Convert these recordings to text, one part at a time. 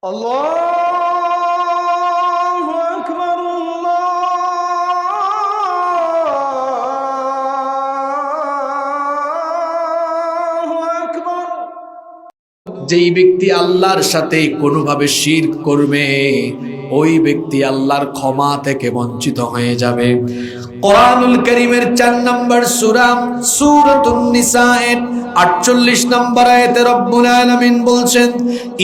আল্লাহু আকবার, আল্লাহু আকবার। যেই ব্যক্তি আল্লাহর সাথে কোনোভাবে শিরক করবে, ওই ব্যক্তি আল্লাহর ক্ষমা থেকে বঞ্চিত হয়ে যাবে। কোরআনুল কারীমের 4 নম্বর সূরা সূরাতুন নিসা-এর 48 নম্বর আয়াতে রব্বুল আলামিন বলছেন,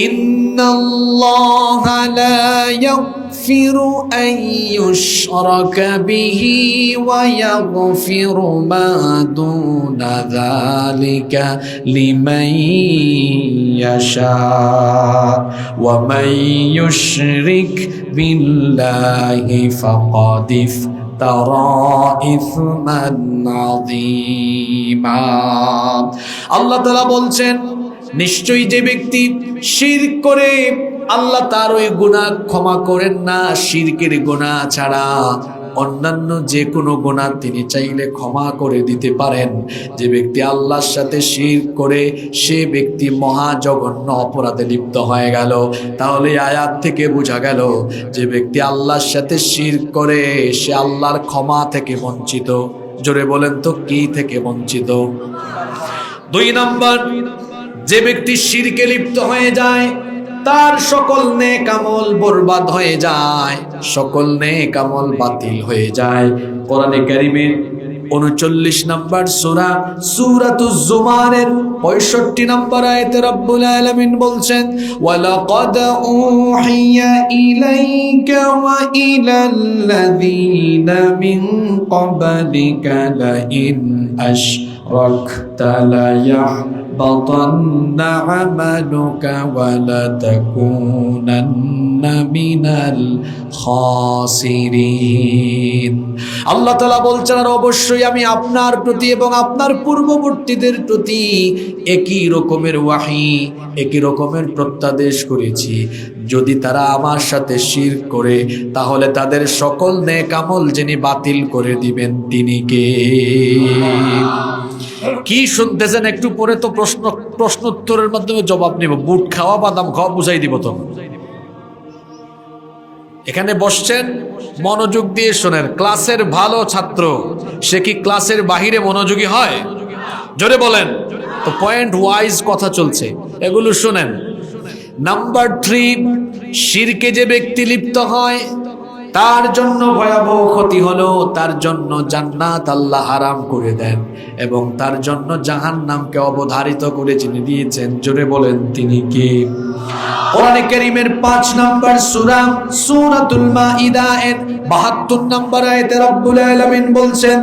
ইন্নাল্লাহা লা ইয়াগফিরু আন ইউশরাকা বিহি ওয়া ইয়াগফিরু মা দুনা যালিকা লিমান ইয়াশা ওয়া মান ইউশরিক বিল্লাহি ফাকাদ আল্লাহ তাআলা বলছেন, নিশ্চয়ই যে ব্যক্তি শিরক করে আল্লাহ তার ওই গুনাহ ক্ষমা করেন না। শিরকের গুনাহ ছাড়া অন্যান্য যে কোনো গুনাহ তিনি চাইলে ক্ষমা করে দিতে পারেন। যে ব্যক্তি আল্লাহর সাথে শিরক করে সে ব্যক্তি মহা জঘন্য অপরাধে লিপ্ত হয়ে গেল। তাহলে আয়াত থেকে বোঝা গেল যে ব্যক্তি আল্লাহর সাথে শিরক করে সে আল্লাহর ক্ষমা থেকে বঞ্চিত। জোরে বলেন তো, কি থেকে বঞ্চিত? 2 নম্বর, যে ব্যক্তি শিরকে লিপ্ত হয়ে যায় তার সকল নেক আমল বরবাদ হয়ে যায়, সকল নেক আমল বাতিল হয়ে যায়। কোরআনে কারীমের 39 নম্বর সূরা সূরাতুজ জুমারের 65 নম্বর আয়াতে রব্বুল আলামিন বলছেন, ওয়ালাকাদ উহিয়া ইলাইকা ওয়া ইলাল্লাযীনা মিন ক্বাবলিকা লাইন আশরাকতা লায়াহবাতান্না আমালুকা ওয়া লাতাকুনান্না মিনাল খাসিরিন। আল্লাহ তাআলা বলছেন, আর অবশ্যই আমি আপনার প্রতি এবং আপনার পূর্ববর্তীদের প্রতি একই রকমের ওয়াহী, একই রকমের প্রত্যাদেশ করেছি। যদি তারা আমার সাথে শিরক করে তাহলে তাদের সকল নেক আমল যিনি বাতিল করে দিবেন তিনি কে? কি শুনতেছেন? একটু পরে তো প্রশ্ন উত্তরের মাধ্যমে জবাব নিব। বুট খাওয়া বাদাম খাওয়া বুঝাই দিব তো। এখানে বসছেন, মনোযোগ দিয়ে শোনেন। ক্লাসের ভালো ছাত্র সে কি ক্লাসের বাহিরে মনোযোগী হয়? জোরে বলেন তো। পয়েন্ট ওয়াইজ কথা চলছে, এগুলো শুনেন। নাম্বার 3, শিরকে যে ব্যক্তি লিপ্ত হয় তার জন্য ভয়াবহ ক্ষতি হলো, তার জন্য জান্নাত আল্লাহ হারাম করে দেন এবং তার জন্য জাহান্নামকে অবধারিত করে চিনে দিয়েছেন। জোরে বলেন তিনি কে? কোরআনে কারীমের 5 নম্বর সূরা সূরাতুল মাইদা এর 72 নম্বর আয়াতে রব্বুল আলামিন বলছেন,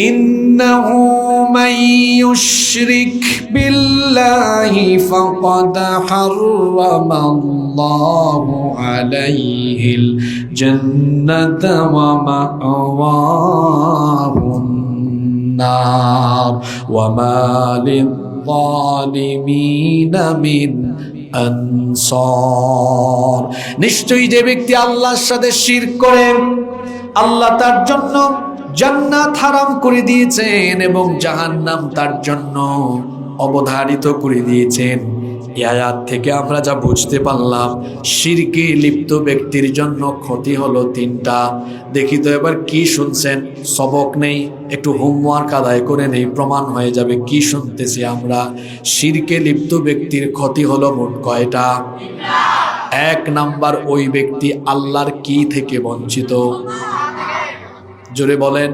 ইন্নাহু মান ইউশরিক বিল্লাহি ফাকাদ হারামাল্লাহু আলাইহিল জান্নাতা ওয়া মা'ওয়াহুন নার ওয়া মা লিয-যালিমিনা মিন আনসার। নিশ্চয়ই যে ব্যক্তি আল্লাহর সাথে শিরক করে আল্লাহ তার জন্য জান্নাত হারাম করে দিয়েছেন এবং জাহান্নাম তার জন্য অবধারিত করে দিয়েছেন। এই আয়াত থেকে আমরা যা বুঝতে পারলাম, শিরকে লিপ্ত ব্যক্তির জন্য ক্ষতি হলো 3টা। দেখি তো এবার কি শুনছেন? সবক নেই, একটু হোমওয়ার্ক আদায় করে নেই, প্রমাণ হয়ে যাবে কি শুনতেছি আমরা। শিরকে লিপ্ত ব্যক্তির ক্ষতি হলো মোট কয়টা? 1 নাম্বার, ওই ব্যক্তি আল্লাহর কি থেকে বঞ্চিত? জোরে বলেন,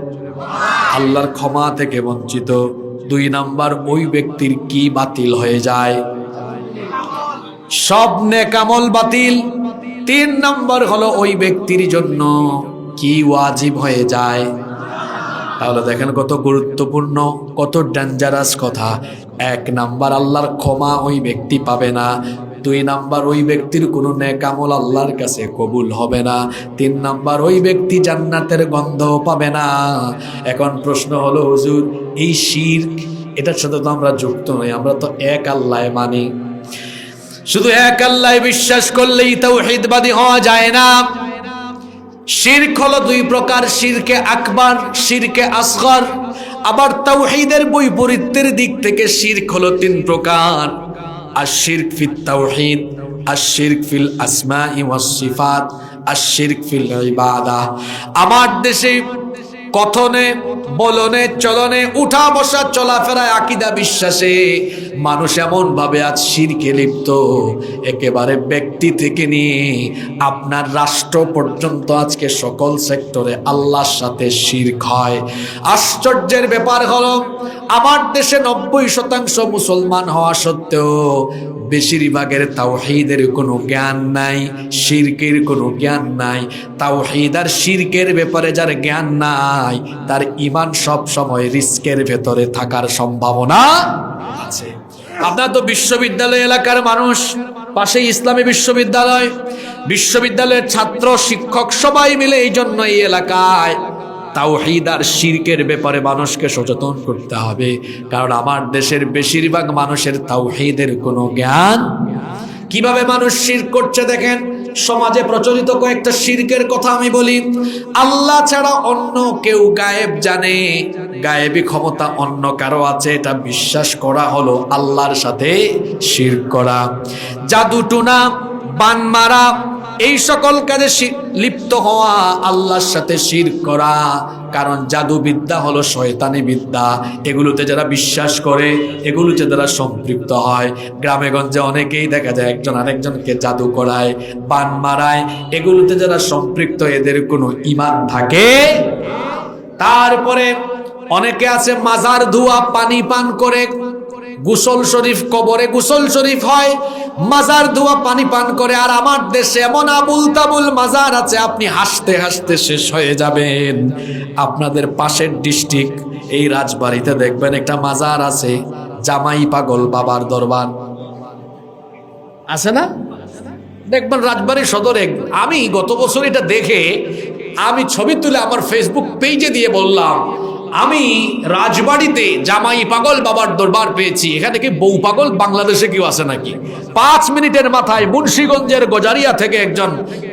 আল্লাহর ক্ষমা থেকে বঞ্চিত। 2 নাম্বার, ওই ব্যক্তির কি বাতিল হয়ে যায়? সব নেক আমল বাতিল। 3 নাম্বার হলো ওই ব্যক্তির জন্য কি ওয়াজিব হয়ে যায়। তাহলে দেখেন কত গুরুত্বপূর্ণ, কত ডেঞ্জারাস কথা। 1 নাম্বার, আল্লাহর ক্ষমা ওই ব্যক্তি পাবে না। 2 নাম্বার, ওই ব্যক্তির কোনো নেক আমল আল্লাহর কাছে কবুল হবে না। 3 নাম্বার, ওই ব্যক্তি জান্নাতের গন্ধও পাবে না। এখন প্রশ্ন হলো, হুজুর এই শিরক এটার সাথে তো আমরা যুক্ত নই, আমরা তো এক আল্লাহ মানি। শুধু এক আল্লাহ বিশ্বাস করলেই তাওহীদবাদী হওয়া যায় না। শিরক হলো 2 প্রকার, শিরকে আকবার, শিরকে আসগর। আবার তাওহীদের বৈপরীত্যের দিক থেকে শিরক হলো 3 প্রকার। আর শিরক ফিত তাওহীদ, আশ-শিরক ফিল আসমাই ওয়াস সিফাত, আশ-শিরক ফিল ইবাদাহ। আমার দেশে কথনে, বলনে, চলনে, উঠা বসা, চলাফেরায়, আকীদা, বিশ্বাসে মানুষ এমন ভাবে আজ শিরকে লিপ্ত, একেবারে ব্যক্তি থেকে নিয়ে আপনার রাষ্ট্র পর্যন্ত আজকে সকল সেক্টরে আল্লাহর সাথে শিরক হয়। আশ্চর্যের ব্যাপার হলো আমার দেশে 90% মুসলমান হওয়া সত্ত্বেও বেশিরভাগের তাওহীদের কোনো জ্ঞান নাই, শিরকের কোনো জ্ঞান নাই। তাওহীদ আর শিরকের ব্যাপারে যার জ্ঞান নাই, তার ঈমান সব সময় রিস্কের ভেতরে থাকার সম্ভাবনা আছে। আপনার তো বিশ্ববিদ্যালয় এলাকার মানুষ, পাশে ইসলামী বিশ্ববিদ্যালয়, বিশ্ববিদ্যালয়ের ছাত্র শিক্ষক সবাই মিলে এই জন্য এই এলাকায় তাওহীদ আর শিরকের ব্যাপারে মানুষকে সচেতন করতে হবে। কারণ আমার দেশের বেশিরভাগ মানুষের তাওহীদের কোনো জ্ঞান। কিভাবে মানুষ শিরক করছে দেখেন, সমাজে প্রচলিত কয়েকটা শিরকের কথা আমি বলি। আল্লাহ ছাড়া অন্য কেউ গায়েব জানে, গায়েবী ক্ষমতা অন্য কারো আছে, এটা বিশ্বাস করা হলো আল্লাহর সাথে শিরক করা। জাদু টুনা, বান মারা, এই সকল কাজে লিপ্ত হওয়া আল্লাহর সাথে শিরক করা। কারণ জাদুবিদ্যা হলো শয়তানি বিদ্যা, এগুলোতে যারা বিশ্বাস করে, এগুলোতে যারা সম্পৃক্ত হয়, গ্রামে গঞ্জে অনেকেই দেখা যায় একজন আরেকজনকে জাদু করায়, বান মারায়, এগুলোতে যারা সম্পৃক্ত এদের কোনো ঈমান থাকে। তারপরে অনেকে আছে মাজার ধোয়া পানি পান করে, গোসল শরীফ, কবরে গোসল শরীফ হয়, মাজার ধোয়া পানি পান করে। আর আমার দেশে এমন আবুল তাবুল মাজার আছে, আপনি হাসতে হাসতে শেষ হয়ে যাবেন। আপনাদের পাশের ডিস্ট্রিক্ট এই রাজবাড়িতে দেখবেন একটা মাজার আছে, জামাই পাগল বাবার দরবার আছে না? দেখবেন রাজবাড়ী সদরে। আমি গত বছর এটা দেখে আমি ছবি তুলে আমার ফেসবুক পেজে দিয়ে বললাম, আমি রাজবাড়িতে জামাই পাগল বাবার দরবার পেয়েছি, এখানে কি বউ পাগল বাংলাদেশে কেউ আছে নাকি? 5 মিনিটের মাথায় মুন্সিগঞ্জের গজারিয়া থেকে একজন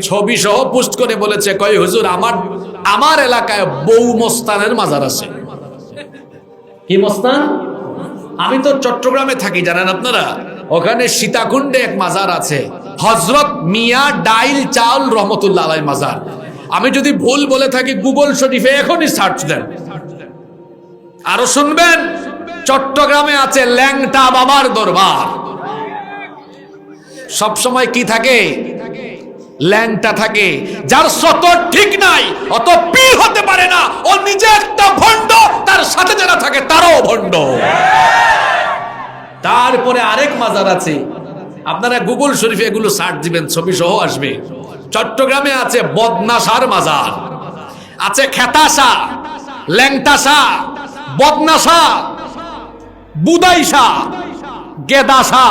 ছবি সহ পোস্ট করে বলেছে, কয় হুজুর আমার এলাকায় বউ মস্তানের মাজার আছে। কি মস্তান? আমি তো চট্টগ্রামে থাকি, জানেন আপনারা, ওখানে সীতাকুণ্ডে এক মাজার আছে, হযরত মিয়া ডাইল চাউল রহমতুল্লাহ আলাইহির মাজার। আমি যদি ভুল বলে থাকি গুগল শরীফে এখনই সার্চ দেন। আরো শুনবেন, চট্টগ্রামে আছে ল্যাংটা বাবার দরবার। সব সময় কি থাকে? ল্যাংটা থাকে। যার সত ঠিক নাই অত পীর হতে পারে না, ও নিজে একটা ভণ্ড, তার সাথে যারা থাকে তারাও ভণ্ড। তারপরে আরেক মাজার আছে, আপনারা গুগল শরীফে এগুলো সার্চ দিবেন, ছবি সহ আসবে। চট্টগ্রামে আছে বদনাশার মাজার, আছে খেতাশা, ল্যাংটাশা, বদনাশা, বুদাইশা, গেদাশা।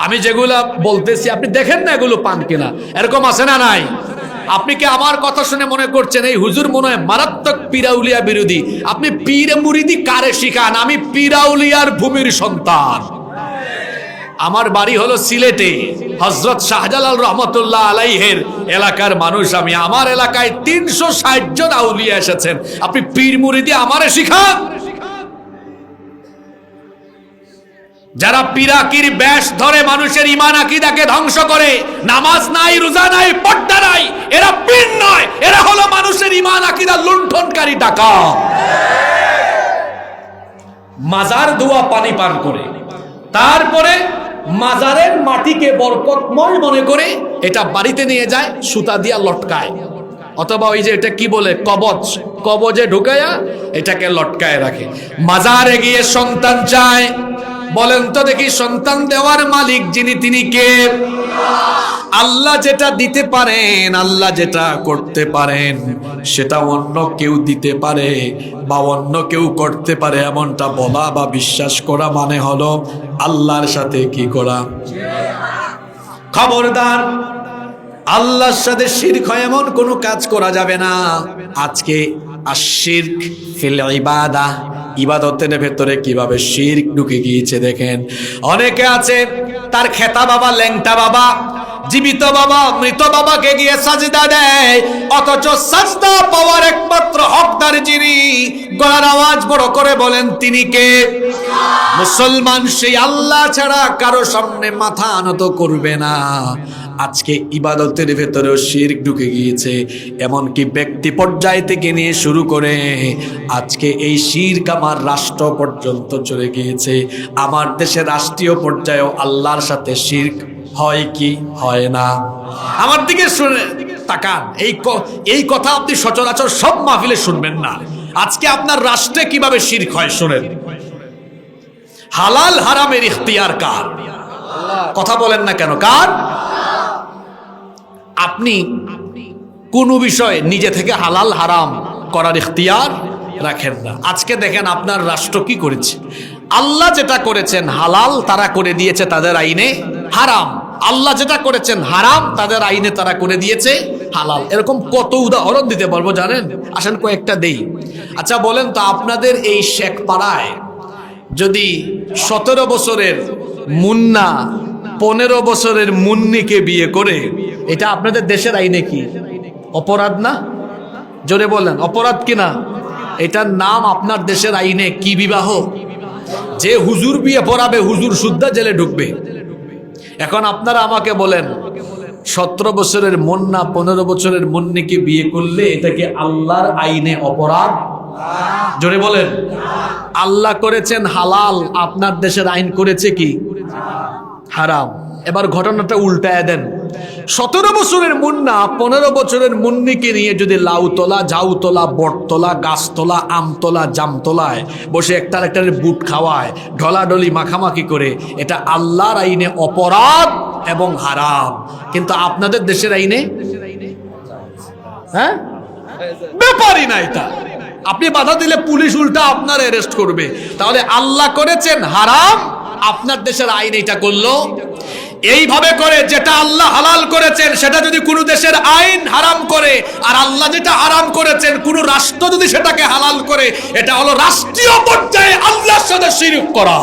আমি যেগুলা বলতেছি আপনি দেখেন না এগুলো পান কিনা, এরকম আছে না নাই? আপনি কি আমার কথা শুনে মনে করছেন এই হুজুর মনে হয় মারাত্মক পিরাউলিয়া বিরোধী? আপনি পীরে মুরিদি কারে শিখান? আমি পিরাউলিয়ার ভূমির সন্তান। আমার বাড়ি হলো সিলেটে, হযরত শাহজালাল রহমতুল্লাহ আলাইহের এলাকার মানুষ আমি। আমার এলাকায় 360 জন আউলিয়া এসেছেন, আপনি পীর মুরিদি আমারে শিখান? যারা পিরাকির বেশ ধরে মানুষের ঈমান আকীদাকে ধ্বংস করে, নামাজ নাই, রোজা নাই, পর্দা নাই, এরা পীর নয়, এরা হলো মানুষের ঈমান আকীদা লুণ্ঠনকারী ডাকাত। মাজার ধোয়া পানি পান করে, তারপরে মাজারের মাটিকে বরকতময় মনে করে এটা বাড়িতে নিয়ে যায়, সুতা দিয়া লটকায়, অথবা ওই যে এটা কি বলে কবচ, কবজে ঢুকায়া এটাকে লটকায় রাখে। মাজারে গিয়ে সন্তান চায়, বলেন তো দেখি সন্তান দেওয়ার মালিক যিনি, তিনি কে? আল্লাহ যেটা দিতে পারেন, আল্লাহ যেটা করতে পারেন, সেটা অন্য কেউ দিতে পারে বা অন্য কেউ করতে পারে, এমনটা বলা বা বিশ্বাস করা মানে হলো আল্লাহর সাথে কি করা? খবরদার, আল্লাহর সাথে শিরক হয় এমন কোনো কাজ করা যাবে না। আজকে আশিরক ফিল ইবাদাহ, ইবাদতের ভেতরে কিভাবে শিরক ঢুকে গিয়েছে দেখেন। অনেকে আছে তার খেতা বাবা, ল্যাংটা বাবা, জীবিত বাবা, মৃত বাবাকে গিয়ে সাজদা দেয়, অথচ সাজদা পাওয়ার একমাত্র হকদার যিনি, গলার আওয়াজ বড় করে বলেন তিনি কে? মুসলমান সেই আল্লাহ ছাড়া কারো সামনে মাথা নত করবে না। আজকে ইবাদতের ভেতরেও শিরক ঢুকে গিয়েছে, এমনকি ব্যক্তি পর্যায় থেকে নিয়ে শুরু করে আজকে এই শিরক আমার রাষ্ট্র পর্যন্ত চলে গিয়েছে। আমার দেশের রাষ্ট্রীয় পর্যায়েও আল্লাহর সাথে শিরক হয় কি হয় না? আমার দিকে শুনে তাকান, এই কথা আপনি সচরাচর সব মাহফিলে শুনবেন না। আজকে আপনার রাষ্ট্রে কিভাবে শিরক হয় শুনেন। হালাল হারামের ইখতিয়ার কার? কথা বলেন না কেন? কার? আপনি কোন বিষয় নিজে থেকে হালাল হারাম করার ইখতিয়ার রাখেন না। আজকে দেখেন আপনার রাষ্ট্র কি করেছে। আল্লাহ যেটা করেছেন হালাল তারা করে দিয়েছে তাদের আইনে হারাম, আল্লাহ যেটা করেছেন হারাম তাদের আইনে তারা করে দিয়েছে হালাল। এরকম কত উদাহরণ দিতে পারবো জানেন? আসেন কয়েকটা দেই। আচ্ছা বলেন তো, আপনাদের এই শেখ পাড়ায় যদি 17 বছরের মুন্না 15 বছরের মুন্নিকে বিয়ে করে, এটা আপনাদের দেশের আইনে কি অপরাধ না? জোরে বলেন, অপরাধ কিনা? এটার নাম আপনার দেশের আইনে কি বিবাহ? যে হুজুর বিয়ে পড়াবে হুজুর শুদ্ধা জেলে ঢুকবে। এখন আপনারা আমাকে বলেন, 17 বছরের মুন্না 15 বছরের মুন্নিকে বিয়ে করলে এটাকে আল্লাহর আইনে অপরাধ? জোরে বলেন। আল্লাহ করেছেন হালাল, আপনার দেশের আইন করেছে কি হারাম। এবার ঘটনাটা উল্টায় দেন। 17 বছরের মুন্না 15 বছরের মুন্নিকে নিয়ে যদি লাউতলা, ঝাউতলা, বটতলা, গাছতলা, আমতলা, জামতলায় বসে একটার বুট খাওয়ায়, ঢলাঢলি মাখামাখি করে, এটা আল্লাহর আইনে অপরাধ এবং হারাম। কিন্তু আপনাদের দেশের আইনে হ্যাঁ ব্যাপারই না এটা। আপনি বাধা দিলে পুলিশ উল্টা আপনার অ্যারেস্ট করবে। তাহলে আল্লাহ করেছেন হারাম, আপনার দেশের আইন এটা করলো। এইভাবে করে যেটা আল্লাহ হালাল করেছেন সেটা যদি কোনো দেশের আইন হারাম করে, আর আল্লাহ যেটা হারাম করেছেন কোনো রাষ্ট্র যদি সেটাকে হালাল করে, এটা হলো রাষ্ট্রীয় পর্যায়ে আল্লাহর সাথে শিরক করা।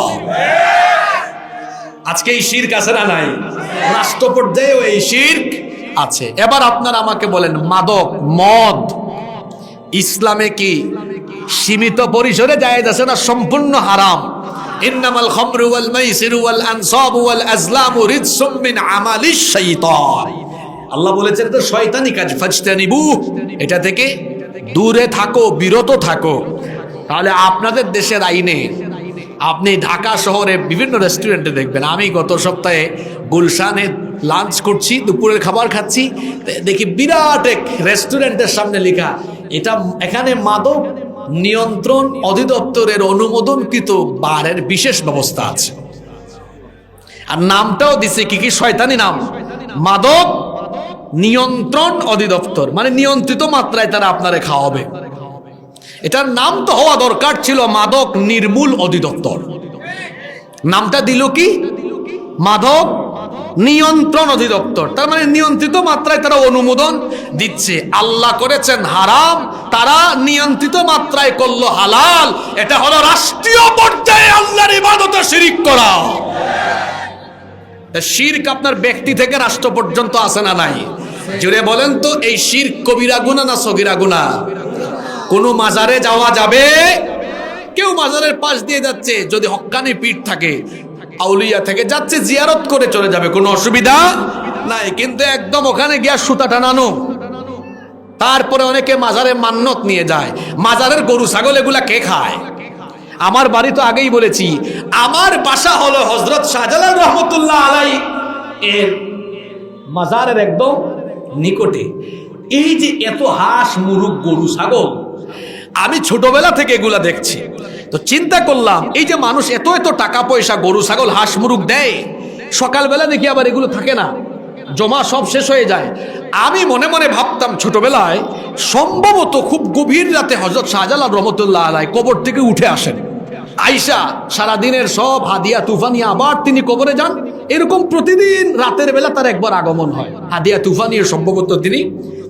আজকে এই শিরক আছে না নাই? রাষ্ট্র পর্যায়েও এই শিরক আছে। এবার আপনারা আমাকে বলেন, মাদক, মদ ইসলামে কি সীমিত পরিসরে জায়েজ আছে না সম্পূর্ণ হারাম? ইন্নামাল খামরু ওয়াল মাইসিরু ওয়াল আনসাবু ওয়াল আজলামু রিজসুম মিন আমালিশ শাইতান। আল্লাহ বলেছেন তো শয়তানি কাজ, ফাজতানিবু, এটা থেকে দূরে থাকো, বিরত থাকো। তাহলে আপনাদের দেশের আইনে আপনি ঢাকা শহরে বিভিন্ন রেস্টুরেন্টে দেখবেন। আমি গত সপ্তাহে গুলশানে লাঞ্চ করছি, দুপুরের খাবার খাচ্ছি, দেখি বিরাট এক রেস্টুরেন্টের সামনে লেখা, এটা এখানে মাদক নিয়ন্ত্রণ অধিদপ্তরের অনুমোদনকৃত বারের বিশেষ ব্যবস্থা আছে। আর নামটাও দিছে কি শয়তানি নাম, মাদক নিয়ন্ত্রণ অধিদপ্তর, মানে নিয়ন্ত্রিত মাত্রায় তারা আপনারে খাওয়াবে। এটার নাম তো হওয়া দরকার ছিল মাদক নির্মূল অধিদপ্তর। নামটা দিল কি মাদক নিয়ন্ত্রণ অধিদপ্তর। তার মানে নিয়ন্ত্রিত মাত্রায় তারা অনুমোদন দিচ্ছে। আল্লাহ করেছেন হারাম, তারা নিয়ন্ত্রিত মাত্রায় করলো হালাল। এটা হলো রাষ্ট্রীয় পর্যায়ে আল্লাহর ইবাদতে শিরক করা। শিরক আপনার ব্যক্তি থেকে রাষ্ট্র পর্যন্ত আছে না নাই? জুড়ে বলেন তো, এই শিরক কবিরা গুনাহ না সগীরা গুনাহ? কোন মাজারে যাওয়া যাবে? কেউ মাজারের পাশ দিয়ে যাচ্ছে, যদি হক্কানি পীর থাকে, আউলিয়া থেকে যাচ্ছে, জিয়ারত করে চলে যাবে, কোনো অসুবিধা নাই। কিন্তু একদম ওখানে গিয়া সুতা টানানো, তারপরে অনেকে মাজারে মান্নত নিয়ে যায়। মাজারের গরু ছাগল এগুলা কে খায়? আমার বাড়ি তো আগেই বলেছি, আমার বাসা হলো হযরত শাহজালাল রহমতুল্লাহ আলাই এর মাজারের একদম নিকটে। এই যে এত হাঁস, মুরগ, গরু, ছাগল, আমি ছোটবেলা থেকে এগুলা দেখছি। তো চিন্তা করলাম, এই যে মানুষ এত এত টাকা পয়সা গরু, ছাগল, হাঁস, মুরগ দেয়, সকালবেলা দেখি আবার এগুলো থাকে না, জমা সব শেষ হয়ে যায়। আমি মনে মনে ভাবতাম ছোটবেলায়, সম্ভবত খুব গভীর রাতে হযরত শাহজালাল রহমতুল্লাহ আলাই কবর থেকে উঠে আসেন, আইসা সারাদিনের সব হাদিয়া তুফানিয়া আবার তিনি কবরে যান, এরকম প্রতিদিন রাতের বেলা তার একবার আগমন হয়। হাদিয়া তুফা নিয়ে সম্ভবত তিনি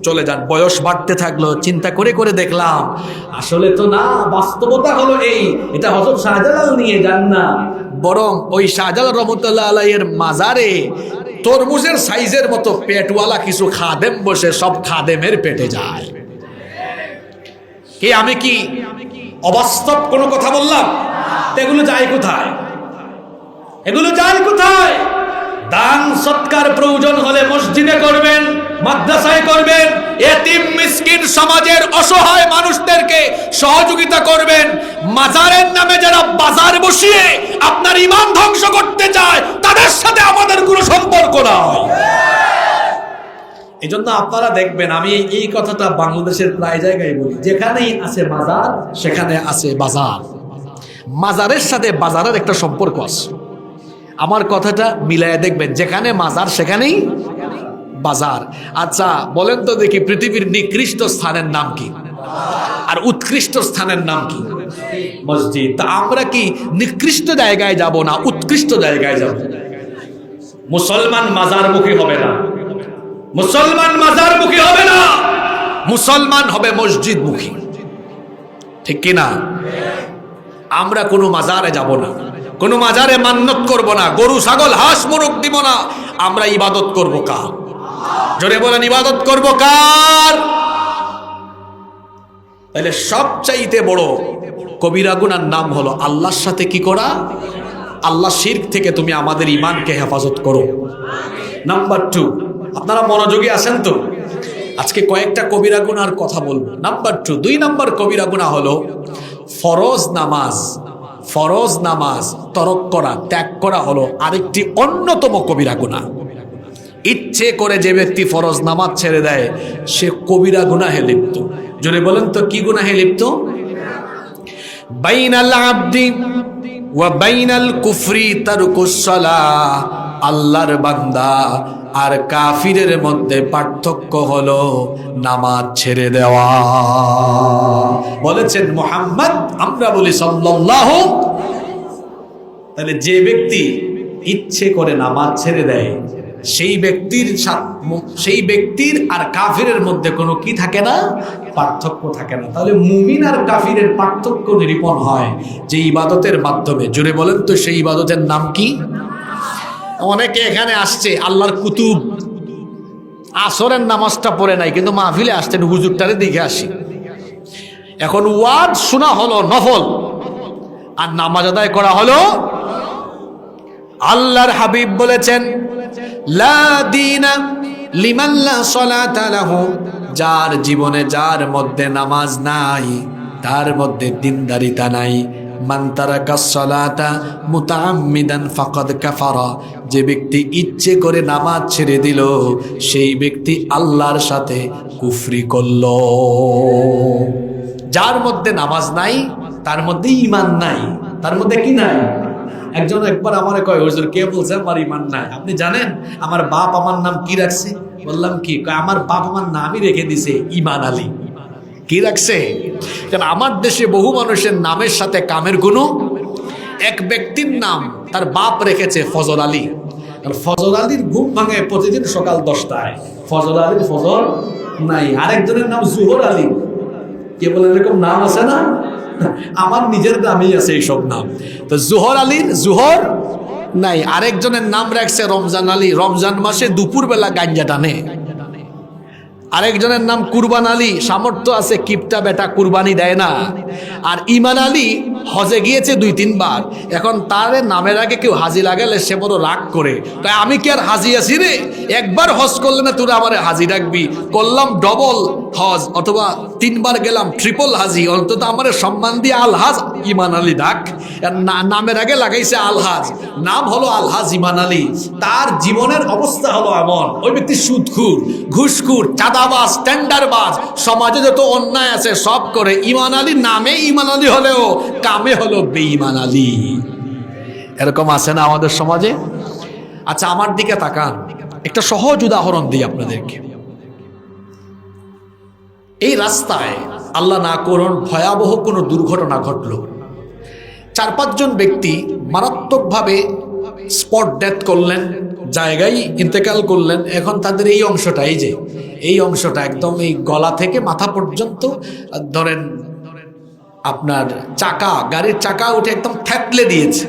চলে যান। বয়স বাড়তে থাকলো, চিন্তা করে করে দেখলাম আসলে তো না, বাস্তবতা হলো এটা হযরত শাহজালাল নিয়ে যান না, বরং ওই শাহজালাল রহমতুল্লাহ আলাইহির মাজারে তরমুজের সাইজের মতো পেটওয়ালা কিছু খাদেম বসে, সব খাদেমের পেটে যায়। কি আমি কি অবাস্তব কোনো কথা বললাম? এগুলো যায় কোথায়? এগুলো যায় কোথায়? দান সৎকার প্রয়োজন হলে মসজিদে করবেন, মাদ্রাসায় করবেন, এতিম মিসকিন সমাজের অসহায় মানুষদেরকে সহযোগিতা করবেন। মাজারের নামে যারা বাজার বসিয়ে আপনার ঈমান ধ্বংস করতে চায় তাদের সাথে আমাদের কোনো সম্পর্ক নাই। এই জন্য আপনারা দেখবেন আমি এই কথাটা বাংলাদেশের প্রায় জায়গায় বলি, যেখানেই আছে মাজার সেখানে আছে বাজার। মাজারের সাথে বাজারের একটা সম্পর্ক আছে। আমার কথাটা মিলায় দেখবেন, যেখানে মাজার সেখানেই বাজার। আচ্ছা বলেন তো দেখি, পৃথিবীর নিকৃষ্ট স্থানের নাম কি আর উৎকৃষ্ট স্থানের নাম কি? মসজিদ। তা আমরা কি নিকৃষ্ট জায়গায় যাব না উৎকৃষ্ট জায়গায় যাব? মুসলমান মাজারমুখী হবে না, মুসলমান মাজারমুখী হবে না, মুসলমান হবে মসজিদমুখী। ঠিক কি না? আমরা কোনো মাজারে যাব না, কোনো মাজারে মান্নত করব না, গরু ছাগল হাঁস মুরগ দিব না। আমরা ইবাদত করব কার? জোরে বলেন, ইবাদত করব কার? তাহলে সবচাইতে বড় কবিরা গুনার নাম হলো আল্লাহর সাথে কি করা? আল্লাহ শিরক থেকে তুমি আমাদের ঈমানকে হেফাজত করো। নাম্বার 2, আপনারা মনোযোগী আছেন তো? আজকে কয়েকটা কবিরা গুনার কথা বলবো। নাম্বার 2, 2 নম্বর কবিরা গুনাহ হলো ফরজ নামাজ তরক করা, ত্যাগ করা হলো আরেকটি অন্যতম কবিরা গুনাহ। ইচ্ছে করে যে ব্যক্তি ফরজ নামাজ ছেড়ে দেয় সে কবিরা গুনাহে লিপ্ত। জোরে বলেন তো কি গুনাহে লিপ্ত? বাইনাল আবদি ওয়া বাইনাল কুফরি তারকুস সালাহ। আল্লাহর বান্দা আর কাফিরের মধ্যে পার্থক্য হলো নামাজ ছেড়ে দেওয়া। বলেছেন মুহাম্মদ, আমরা বলি সাল্লাল্লাহু। তাহলে যে ব্যক্তি ইচ্ছে করে নামাজ ছেড়ে দেয় সেই ব্যক্তির আর কাফিরের মধ্যে কোনো কি থাকে না? পার্থক্য থাকে না। তাহলে মুমিন আর কাফিরের পার্থক্য নিরূপণ হয় যে ইবাদতের মাধ্যমে। জোরে বলেন তো সেই ইবাদতের নাম কি? অনেকে এখানে আসছে আল্লাহর কুতুব, আসরের নামাজটা পড়ে নাই কিন্তু মাহফিলে আসছেন, হুজুরটারে দেখে আসি। এখন ওয়াজ শোনা হলো নফল আর নামাজ আদায় করা হলো। আল্লাহর হাবিব বলেছেন, লা দীনা লিমান লা সালাতা লাহু। যার জীবনে যার মধ্যে নামাজ নাই তার মধ্যে দিনদারিতা নাই। মান তারাকাস সালাতা মুতাআম্মিদান ফাকাদ কাফারা। যে ব্যক্তি ইচ্ছে করে নামাজ ছেড়ে দিল সেই ব্যক্তি আল্লাহর সাথে কুফরি করল। যার মধ্যে নামাজ নাই তার মধ্যে ঈমান নাই। তার মধ্যে কি নাই? একজন একবার আমারে কয়, হুজুর কে বলছে আমার ঈমান নাই? আপনি জানেন আমার বাপ আমার নাম কি রাখছে? বললাম কি? আমার বাপ আমার নামই রেখে দিছে ঈমান আলী। কি রাখছে? কারণ আমার দেশে বহু মানুষের নামের সাথে কামের কোনো এক ব্যক্তির নাম তার বাপ রেখেছে ফজল আলী। ফজল আলীর ঘুম ভাঙে প্রতিদিন সকাল 10টায়, ফজল আলীর ফজল নাই। আরেকজনের নাম জুহর আলী। কে বলে এরকম নাম আছে না? আমার নিজের নামেই আছে এইসব নাম। তো জুহর আলীর জুহর নাই। আরেকজনের নাম রাখছে রমজান আলী, রমজান মাসে দুপুর বেলা গাঞ্জা টানে। আরেকজনের নাম কুরবান আলী, সামর্থ্য আছে কিপটা বেটা কুরবানি দেয় না। আর ইমান আলী হজে গিয়েছে 2-3 বার। এখন তার নামের আগে কেউ হাজি লাগালে সে বড় রাগ করে, তাই আমি কি আর হাজি আছি রে? একবার হজ করলে না তোরা আমার হাজি ডাকবি? করলাম ডবল হজ অথবা 3 বার গেলাম ট্রিপল হাজি, অন্তত আমার সম্মান দিয়ে আলহাজ ইমান আলী ডাক। নামের আগে লাগাইছে আলহাজ, নাম হলো আলহাজ ইমান আলী। তার জীবনের অবস্থা হলো এমন, ওই ব্যক্তি সুদখুর, ঘুষখুর, চাঁদাবাজ, টেন্ডারবাজ, সমাজে যত অন্যায় আছে সব করে। ইমান আলী নামে ইমান আলী হলেও কামে হলো বেঈমান আলী। এরকম আছে না আমাদের সমাজে? আচ্ছা আমার দিকে তাকান, একটা সহজ উদাহরণ দিই আপনাদেরকে। এই রাস্তায় আল্লাহ না করুন ভয়াবহ কোনো দুর্ঘটনা ঘটল, 4-5 জন ব্যক্তি মারাত্মকভাবে স্পট ডেথ করলেন, জায়গায় ইন্তেকাল করলেন, এখন তাদের এই অংশটা, এই অংশটা একদম এই গলা থেকে মাথা পর্যন্ত ধরেন আপনার চাকা, গাড়ির চাকা উঠে একদম থ্যাতলে দিয়েছে।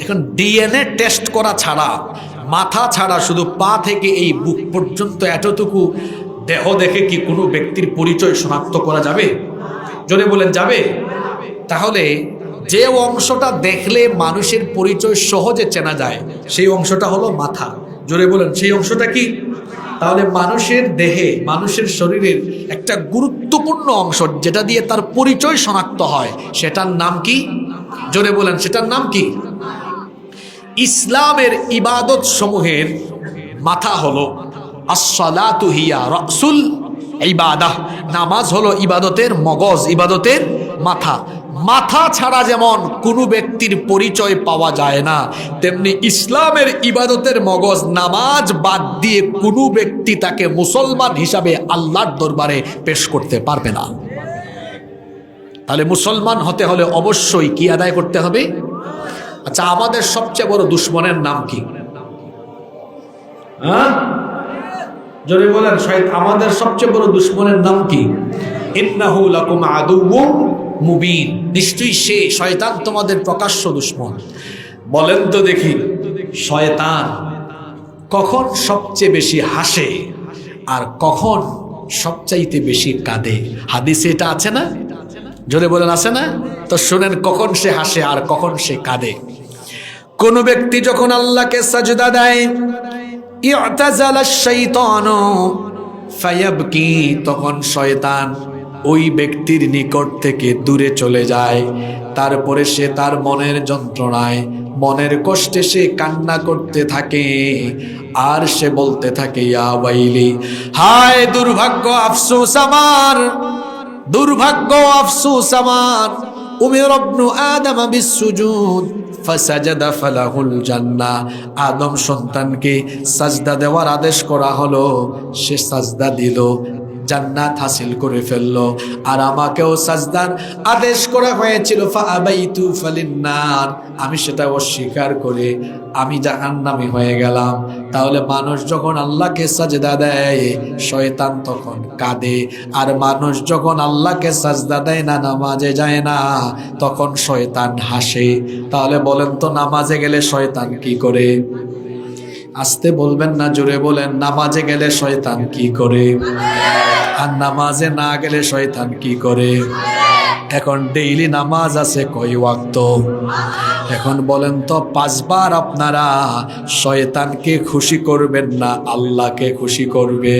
এখন ডিএনএ টেস্ট করা ছাড়া, মাথা ছাড়া, শুধু পা থেকে এই বুক পর্যন্ত এতটুকু দেহ দেখে কি কোনো ব্যক্তির পরিচয় শনাক্ত করা যাবে? জোরে বলেন, যাবে? তাহলে যে অংশটা দেখলে মানুষের পরিচয় সহজে চেনা যায় সেই অংশটা হলো মাথা। জোরে বলেন, সেই অংশটা কি? তাহলে মানুষের দেহে, মানুষের শরীরের একটা গুরুত্বপূর্ণ অংশ যেটা দিয়ে তার পরিচয় শনাক্ত হয়, সেটার নাম কি? জোরে বলেন, সেটার নাম কি? ইসলামের ইবাদত সমূহের মাথা হলো আসসালাতু হিয়া রাসুল ইবাদাহ। নামাজ হলো ইবাদতের মগজ, ইবাদতের মাথা। মাথা ছাড়া যেমন কোনো ব্যক্তির পরিচয় পাওয়া যায় না, তেমনি ইসলামের ইবাদতের মগজ নামাজ বাদ দিয়ে কোনো ব্যক্তি তাকে মুসলমান হিসাবে আল্লাহর দরবারে পেশ করতে পারবে না। তাহলে মুসলমান হতে হলে অবশ্যই কি আদায় করতে হবে? আচ্ছা, আমাদের সবচেয়ে বড় দুশ্মনের নাম কি? হ্যাঁ, জোরে বলেন, আমাদের সবচেয়ে বড় দুশ্মনের নাম কি? ইন্নাহু লাকুম আদুউম মুবিন। নিশ্চয়ই সে শয়তান তোমাদের প্রকাশ্য দুশ্মন। বলেন তো দেখি, শয়তান কখন সবচেয়ে বেশি হাসে আর কখন সবচাইতে বেশি কাঁদে? হাদিসে এটা আছে না? জোরে বলেন, আছে না? তো শুনেন, কখন সে হাসে আর কখন সে কাঁদে। কোন ব্যক্তি যখন আল্লাহকে সাজদা দেয়, ইআতাজালাশ শাইতানু ফায়াবকি, তখন শয়তান ওই ব্যক্তির নিকট থেকে দূরে চলে যায়। তারপরে সে তার মনের যন্ত্রণায়, মনের কষ্টে সে কান্না করতে থাকে আর সে বলতে থাকে, ইয়া ওয়াইলি, হায় দুর্ভাগ্য, আফসোস আমার, দুর্ভাগ্য, আফসোস আমার। উমির ইবনু আদম বিসসুজুদ ফাসাজাদা ফালাহুল জান্নাহ। আদম সন্তানকে সাজদা দেওয়ার আদেশ করা হলো, সে সাজদা দিল, জান্নাত হাসিল করে ফেললো। আর আমাকেও সাজদার আদেশ করা হয়েছিল, ফাআবাইতু ফালিন্নার, আমি সেটা অস্বীকার করে আমি জাহান্নামী হয়ে গেলাম। তাহলে মানুষ যখন আল্লাহকে সাজদা দেয়, শয়তান তখন কাঁদে। আর মানুষ যখন আল্লাহকে সাজদা দেয় না, নামাজে যায় না, তখন শয়তান হাসে। তাহলে বলেন তো, নামাজে গেলে শয়তান কি করে? আস্তে বলবেন না, জোরে বলেন, নামাজে গেলে শয়তান কি করে? আর নামাজে না গেলে শয়তান কি করে? এখন ডেইলি নামাজ আছে কয় ওয়াক্ত? এখন বলেন তো, 5 বার আপনারা শয়তানকে খুশি করবেন না আল্লাহকে খুশি করবে?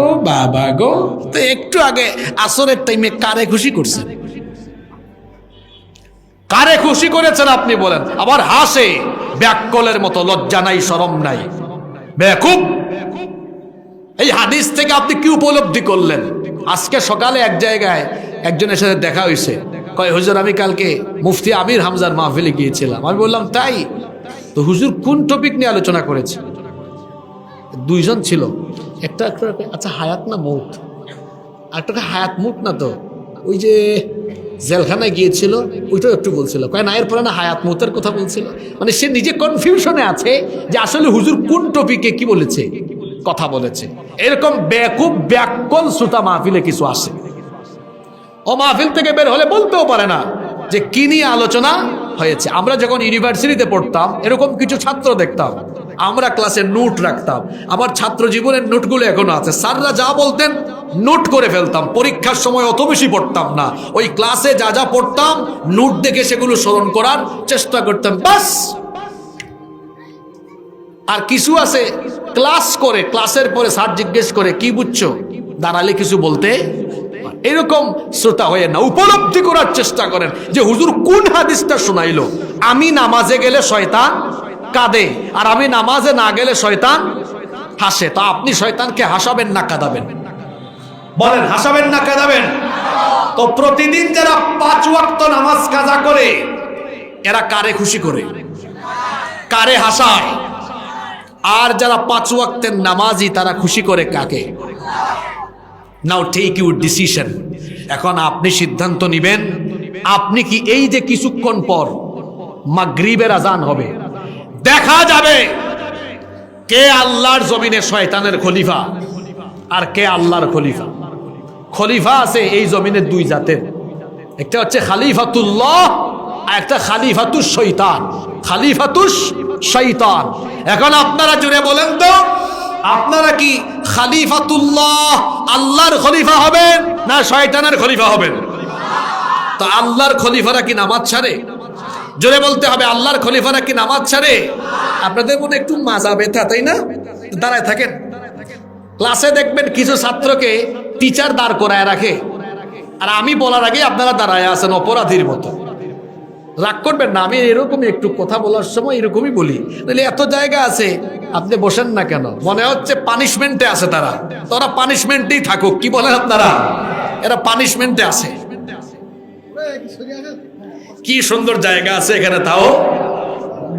ও বাবা গো, তো একটু আগে আসরের টাইমে কারে খুশি করছেন? কারে খুশি করেছেন আপনি বলেন? আবার হাসে ব্যাককলের মতো, লজ্জা নাই, শরম নাই, বেকুব। এই হাদিস থেকে আপনি কি উপলব্ধি করলেন? আজকে সকালে এক জায়গায় একজনের সাথে দেখা হয়েছে, কয়, হুজুর আমি কালকে মুফতি আমির হামজার মাহফিলে গিয়েছিলাম। আমি বললাম, তাই? তো হুজুর কোন টপিক নিয়ে আলোচনা করেছে? 2 জন ছিল, একটা আচ্ছা হায়াত না মৌত, আর একটা হায়াত মুত না, তো ওই যে জেলখানায় গিয়েছিল ওইটাও একটু বলছিল, কয় না এরপরে না হায়াত মৌতের কথা বলছিল। মানে সে নিজে কনফিউশনে আছে যে আসলে হুজুর কোন টপিকে কি বলেছে, কথা বলেছে। এরকম বেকুব ব্যাককল শ্রোতা মাহফিলে কিছু আসে, ও মাহফিল থেকে বের হলে বলতেও পারে না যে কি নিয়ে আলোচনা হয়েছে। আমরা যখন ইউনিভার্সিটিতে পড়তাম, এরকম কিছু ছাত্র দেখতাম, আমরা ক্লাসে নোট রাখতাম। আমার ছাত্র জীবনের নোটগুলো এখনো আছে। স্যাররা যা বলতেন নোট করে ফেলতাম। পরীক্ষার সময় অত বেশি পড়তাম না, ওই ক্লাসে যা যা পড়তাম নোট দেখে সেগুলো স্মরণ করার চেষ্টা করতাম, বাস। আর কিছু আছে ক্লাস করে, ক্লাসের পরে স্যার জিজ্ঞেস করে কি বুঝছো, দাঁড়ালে কিছু বলতে। এরকম শ্রোতা হয়ে না, উপলব্ধি করার চেষ্টা করেন যে হুজুর কোন হাদিসটা শোনাইলো। আমি নামাজে গেলে শয়তান কাঁদে, আর আমি নামাজে না গেলে শয়তান হাসে। তা আপনি শয়তানকে হাসাবেন না কাঁদাবেন? বলেন, হাসাবেন না কাঁদাবেন? তো প্রতিদিন যারা 5 ওয়াক্ত নামাজ কাজা করে, এরা কারে খুশি করে, কারে হাসায়? আর যারা 5 ওয়াক্তের নামাজি, তারা খুশি করে কাকে? নাও টেক ইউর ডিসিশন। এখন আপনি সিদ্ধান্ত নেবেন, আপনি কি এই যে কিছুক্ষণ পর মাগরিবের আজান হবে, দেখা যাবে কে আল্লাহর জমিনে শয়তানের খলিফা আর কে আল্লাহর খলিফা। খলিফা আছে এই জমিনের দুই জাতের, একটা হচ্ছে খালিফাতুল্লাহ আর একটা খালিফাতুশ শয়তান। খালিফাতুশ শয়তান। এখন আপনারা জুড়ে বলেন তো, আপনারা কি খালিফাতুল্লাহ আল্লাহর খলিফা হবেন না শয়তানের খলিফা হবেন? তো আল্লাহর খলিফারা কি নামাজ ছাড়ে? জোরে বলতে হবে, আল্লাহর খলিফারা কি নামাজ ছাড়ে? আপনাদের মনে একটু মাজা ব্যথা, তাই না? দাঁড়ায় থাকেন। ক্লাসে দেখবেন কিছু ছাত্রকে টিচার দাঁড় করায় রাখে, আর আমি বলার আগে আপনারা দাঁড়ায় আছেন অপরাধীর মতো। রাগ করবেন না, আমি এরকমই একটু কথা বলার সময় এরকমই বলি। তাহলে এত জায়গা আছে, আপনি বসেন না কেন? মনে হচ্ছে পানিশমেন্টে আছে তারা, তো ওরা পানিশমেন্টেই থাকুক। কি বলেন আপনারা? এরা পানিশমেন্টে আছে। কি সুন্দর জায়গা আছে এখানে, তাও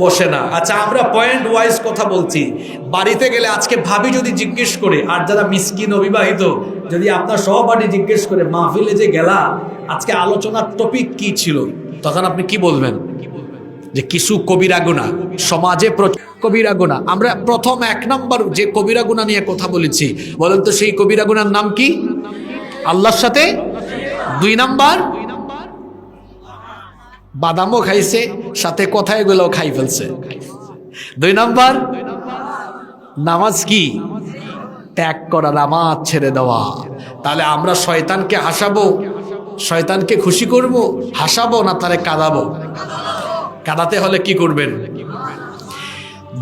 বসে না। আচ্ছা, আমরা পয়েন্ট ওয়াইজ কথা বলছি। বাড়িতে গেলে আজকে ভাবি যদি জিজ্ঞেস করে, আর যারা মিসকিন অবিবাহিত, যদি আপনার সহপাঠী জিজ্ঞেস করে মাহফিলে যে গেলা আজকে আলোচনার টপিক কি ছিল, তখন আপনি কি বলবেন? যে কিছু কবিরা গুনাহ সমাজে, কবিরা গুনাহ। আমরা প্রথম 1 নম্বর যে কবিরা গুনাহ নিয়ে কথা বলেছি, বলেন তো সেই কবিরা গুনাহর নাম কি? আল্লাহর সাথে। 2 নম্বর, বাদামও খাইছে সাথে কথায় গুলো খাই ফেলছে। 2 নম্বর, নামাজ কি ত্যাগ করা, নামাজ ছেড়ে দেওয়া। তাহলে আমরা শয়তানকে হাসাবো, শয়তানকে খুশি করব, হাসাবো না তারে কাঁদাবো? কাঁদাতে হলে কি করবেন?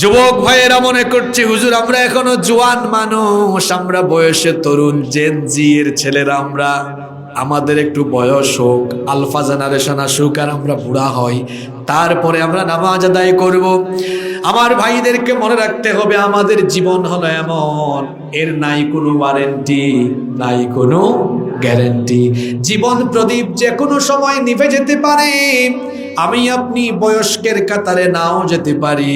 যুবক ভাইয়েরা মনে করছে হুজুর আমরা এখনো জোয়ান মানুষ, আমরা বয়সে তরুণ, জেন জি এর ছেলেরা, আমরা আমাদের একটু বয়স হোক, আলফা জেনারেশন আসুক, আর আমরা বুড়া হই, তারপরে আমরা নামাজ আদায় করব। আমার ভাইদেরকে মনে রাখতে হবে, আমাদের জীবন হলো এমন, এর নাই কোনো ওয়ারেন্টি, নাই কোনো গ্যারেন্টি। জীবন প্রদীপ যে কোনো সময় নিভে যেতে পারে। আমি আপনি বয়স্কের কাতারে নাও যেতে পারি,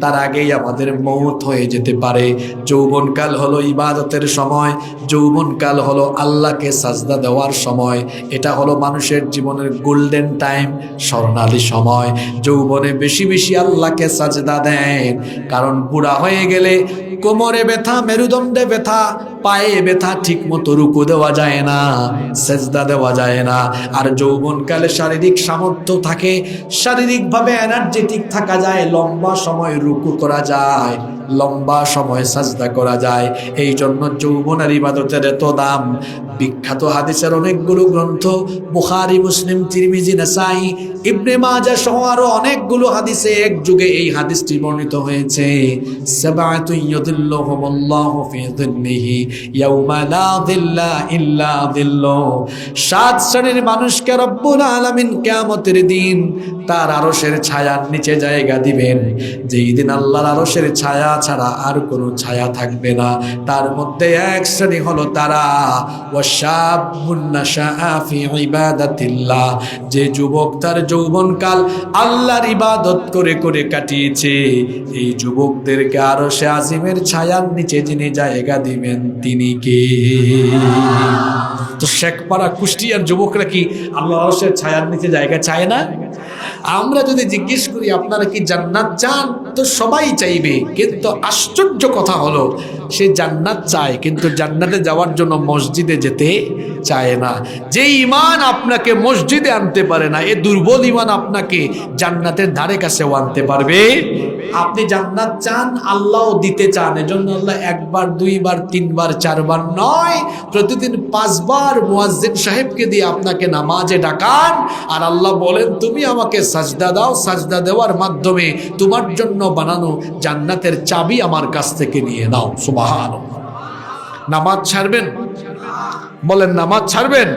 তার আগেই আমাদের মৌত হয়ে যেতে পারে। যৌবনকাল হলো ইবাদতের সময়, যৌবনকাল হলো আল্লাহকে সাজদা দেওয়ার সময়। এটা হলো মানুষের জীবনের গোল্ডেন টাইম, স্বর্ণালী সময়। যৌবনে বেশি বেশি আল্লাহকে সাজদা দেন, কারণ বুড়া হয়ে গেলে কোমরে ব্যথা, মেরুদণ্ডে ব্যথা, পায়ে ব্যথা, ঠিক মতো রুকু দেওয়া যায় না, সেজদা দেওয়া যায় না। আর যৌবনকালে শারীরিক সামর্থ্য থাকে, শারীরিকভাবে এনার্জেটিক থাকা যায়, লম্বা সময় রুকু করা যায়, লম্বা সময় সাজদা করা যায়। এই জন্য যৌবনের ইবাদতের এত দাম। বিখ্যাত হাদিসের অনেকগুলো গ্রন্থ, বুখারী, মুসলিম, তিরমিজি, নাসাই, ইবনে মাজাহ সহ আরো অনেকগুলো হাদিসে এক যুগে এই হাদিসটি বর্ণিত হয়েছে। সাবআতু ইয়াযিল্লুহুমুল্লাহু ফি যিল্লিহি ইয়াওমা লা যিল্লা ইল্লা যিল্লুহু। 7 শ্রেণীর মানুষকে রব্বুল আলামিন কিয়ামতের দিন তার আরশের ছায়ার নিচে জায়গা দিবেন, যেই দিন আল্লাহর আরশের ছায়া ছাড়া আর কোনো ছায়া থাকবে না। তার মধ্যে এক শ্রেণী হলো তারা, ওয়াশাবুন নাশাআ ফি ইবাদাতিল্লাহ, যে যুবক তার যৌবনকাল আল্লাহর ইবাদত করে করে কাটিয়েছে। এই যুবকদেরকে আরশে আজিমের ছায়ার নিচে যিনি জায়গা দিবেন তিনি কে? তো শেখপাড়া কুষ্টিয়ার যুবকরা কি আল্লাহর আরশের ছায়ার নিচে জায়গা চায় না? আমরা যদি জিজ্ঞেস করি আপনারা কি জান্নাত চান, তো সবাই চাইবে। কিন্তু আশ্চর্য কথা হলো, সে জান্নাত চায় কিন্তু জান্নাতে যাওয়ার জন্য মসজিদে যেতে চায় না। যে ঈমান আপনাকে মসজিদে আনতে পারে না, এ দুর্বল ঈমান আপনাকে জান্নাতের ধারে কাছেও আনতে পারবে। আপনি জান্নাত চান, আল্লাহও দিতে চান, এজন্য আল্লাহ 1 বার 2 বার 3 বার 4 বার নয়, প্রতিদিন 5 বার মুয়াজ্জিন সাহেবকে দিয়ে আপনাকে নামাজে ডাকান। আর আল্লাহ বলেন তুমি আমাকে সাজদা দাও, সাজদা দেওয়ার মাধ্যমে তোমার জন্য বানানো জান্নাতের চাবি আমার কাছ থেকে নিয়ে নাও। সুবহানাল্লাহ। নামাজ ছাড়বেন? বলেন নামাজ ছাড়বেন?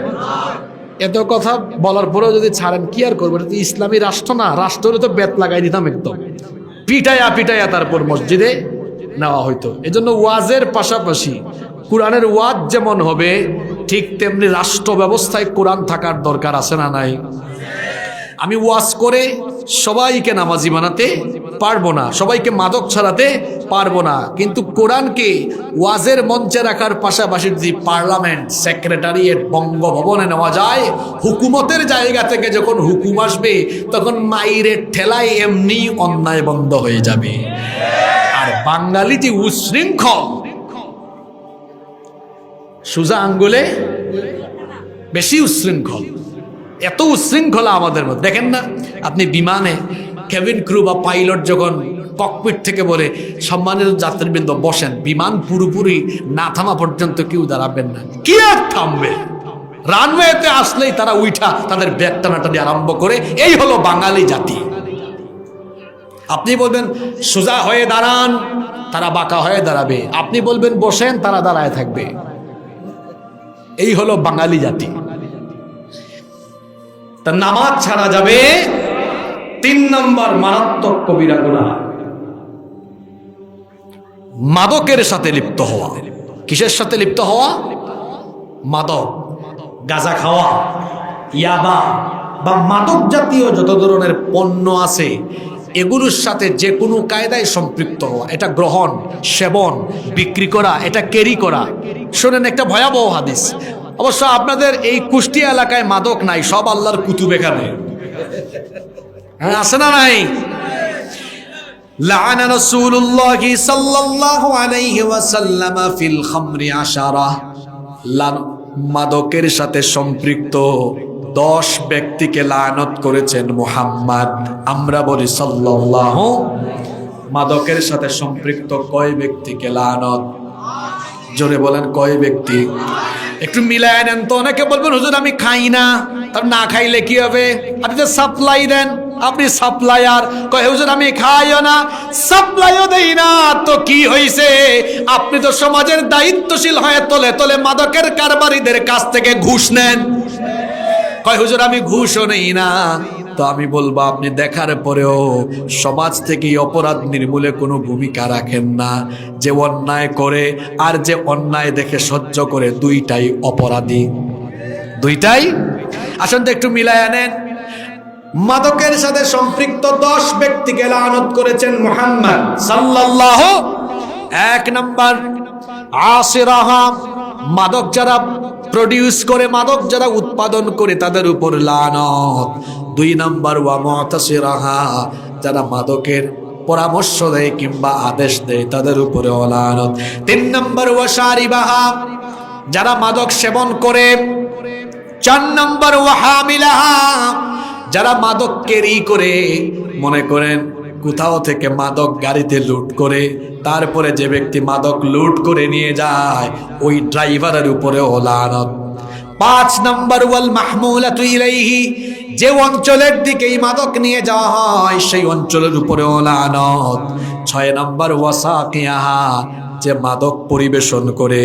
এত কথা বলার পরেও যদি ছাড়েন কি আর করবেন? এটা ইসলামী রাষ্ট্র না, রাষ্ট্র হলে তো বেত লাগাই দিতাম, একদম পিটাইয়া পিটাইয়া তারপর মসজিদে নেওয়া হইতো। এজন্য ওয়াজের পাশাপাশি কোরআনের ওয়াজ যেমন হবে, ঠিক তেমনি রাষ্ট্র ব্যবস্থায় কোরআন থাকার দরকার আছে না নাই? আমি ওয়াজ করে সবাইকে নামাজি বানাতে পারবো না, সবাইকে মাদক ছড়াতে পারবো না, কিন্তু কোরআনকে ওয়াজের মঞ্চে রাখার পাশাপাশি যদি পার্লামেন্ট, সেক্রেটারিয়েট, বঙ্গভবনে নেওয়া যায়, হুকুমতের জায়গা থেকে যখন হুকুম আসবে তখন মাইরের ঠেলায় এমনি অন্যায় বন্ধ হয়ে যাবে। আর বাঙালি যে উশৃঙ্খল, সোজা আঙ্গুলে বেশি উশৃঙ্খল, এত উশৃঙ্খলা আমাদের মধ্যে। দেখেন না আপনি বিমানে কেবিন ক্রু বা পাইলট যখন ককপিট থেকে বলে সম্মানিত যাত্রীবৃন্দ বসেন, বিমান পুরোপুরি না থামা পর্যন্ত কেউ দাঁড়াবেন না, কি আর থামবে? রানওয়েতে আসলেই তারা উঠা তাদের ব্যাগ টানাটানি আরম্ভ করে। এই হলো বাঙালি জাতি। আপনি বলবেন সোজা হয়ে দাঁড়ান, তারা বাঁকা হয়ে দাঁড়াবে। আপনি বলবেন বসেন, তারা দাঁড়ায় থাকবে। এই হলো বাঙালি জাতি। তা নামাজ ছাড়া যাবে। 3 নম্বর মারাত্মক কবিরা গুনাহ, মাদকের সাথে লিপ্ত হওয়া। কিসের সাথে লিপ্ত হওয়া? মাদক, গাঁজা খাওয়া, ইয়াবা বা মাদক জাতীয় যত ধরনের পণ্য আছে এগুলোর সাথে যে কোনো কায়দায় সম্পৃক্ত হওয়া, এটা গ্রহণ, সেবন, বিক্রি করা, এটা ক্যারি করা। শোনেন একটা ভয়াবহ হাদিস। অবশ্য আপনাদের এই কুষ্টিয়া এলাকায় মাদক নাই, সব আল্লাহর কুতুব এখানে আছে না নাই? লাআনা রাসূলুল্লাহ সাল্লাল্লাহু আলাইহি ওয়াসাল্লাম ফিল খামরি 10, মাদকের সাথে সম্পৃক্ত 10 ব্যক্তিকে লানত করেছেন মুহাম্মদ। আমরা বলি সাল্লাল্লাহু। মাদকের সাথে সম্পৃক্ত কয় ব্যক্তিকে লানত? জোরে বলেন কয় ব্যক্তি? একটু মিলায় নেন তো। অনেকে বলবেন হুজুর আমি খাই না, তার না খাইলে কি হবে? আপনি তো সাপ্লাই দেন, আপনি সাপ্লায়ার। কয় হুজুর আমি খাইও না, সাপ্লাইও দেই না, তো কি হইছে? আপনি তো সমাজের দায়িত্বশীল হয়ে তলে তলে মাদকের কারবারিদের কাছ থেকে ঘুষ নেন। কয় হুজুর আমি ঘুষও নেই না। তো আমি বলবো আপনি দেখার পরেও সমাজ থেকে অপরাধ নির্মূলে কোনো ভূমিকা রাখেন না। যে অন্যায় করে আর যে অন্যায় দেখে সহ্য করে, দুইটাই অপরাধী, দুইটাই। আসুন তো একটু মিলায় আনেন। মাদকের সাথে সম্পৃক্ত 10 ব্যক্তিকে লানত করেছেন মুহাম্মদ সাল্লাল্লাহু। 1 নাম্বার আসিরাহা, মাদক যারা প্রডিউস করে, মাদক যারা উৎপাদন করে তাদের উপর লানত। 2 নাম্বার ওয়া মুতাসিরাহা, যারা মাদকের পরামর্শ দেয় কিংবা আদেশ দেয় তাদের উপরে লানত। 3 নাম্বার ওয়া শারিবাহা, যারা মাদক সেবন করে। 4 নাম্বার ওয়া হামিলাহা, যারা মাদক ক্যারি করে। মনে করেন কোথাও থেকে মাদক গাড়িতে লুট করে, তারপরে যে ব্যক্তি মাদক লুট করে নিয়ে যায় ওই ড্রাইভারের উপরে লানত। 5 নাম্বার ওয়াল মাহমুলাতু ইলাইহি, যে অঞ্চলের দিকে মাদক নিয়ে যাওয়া হয় সেই অঞ্চলের উপরে লানত। 6 নাম্বার ওয়াসাকিয়াহা, যে মাদক পরিবেশন করে।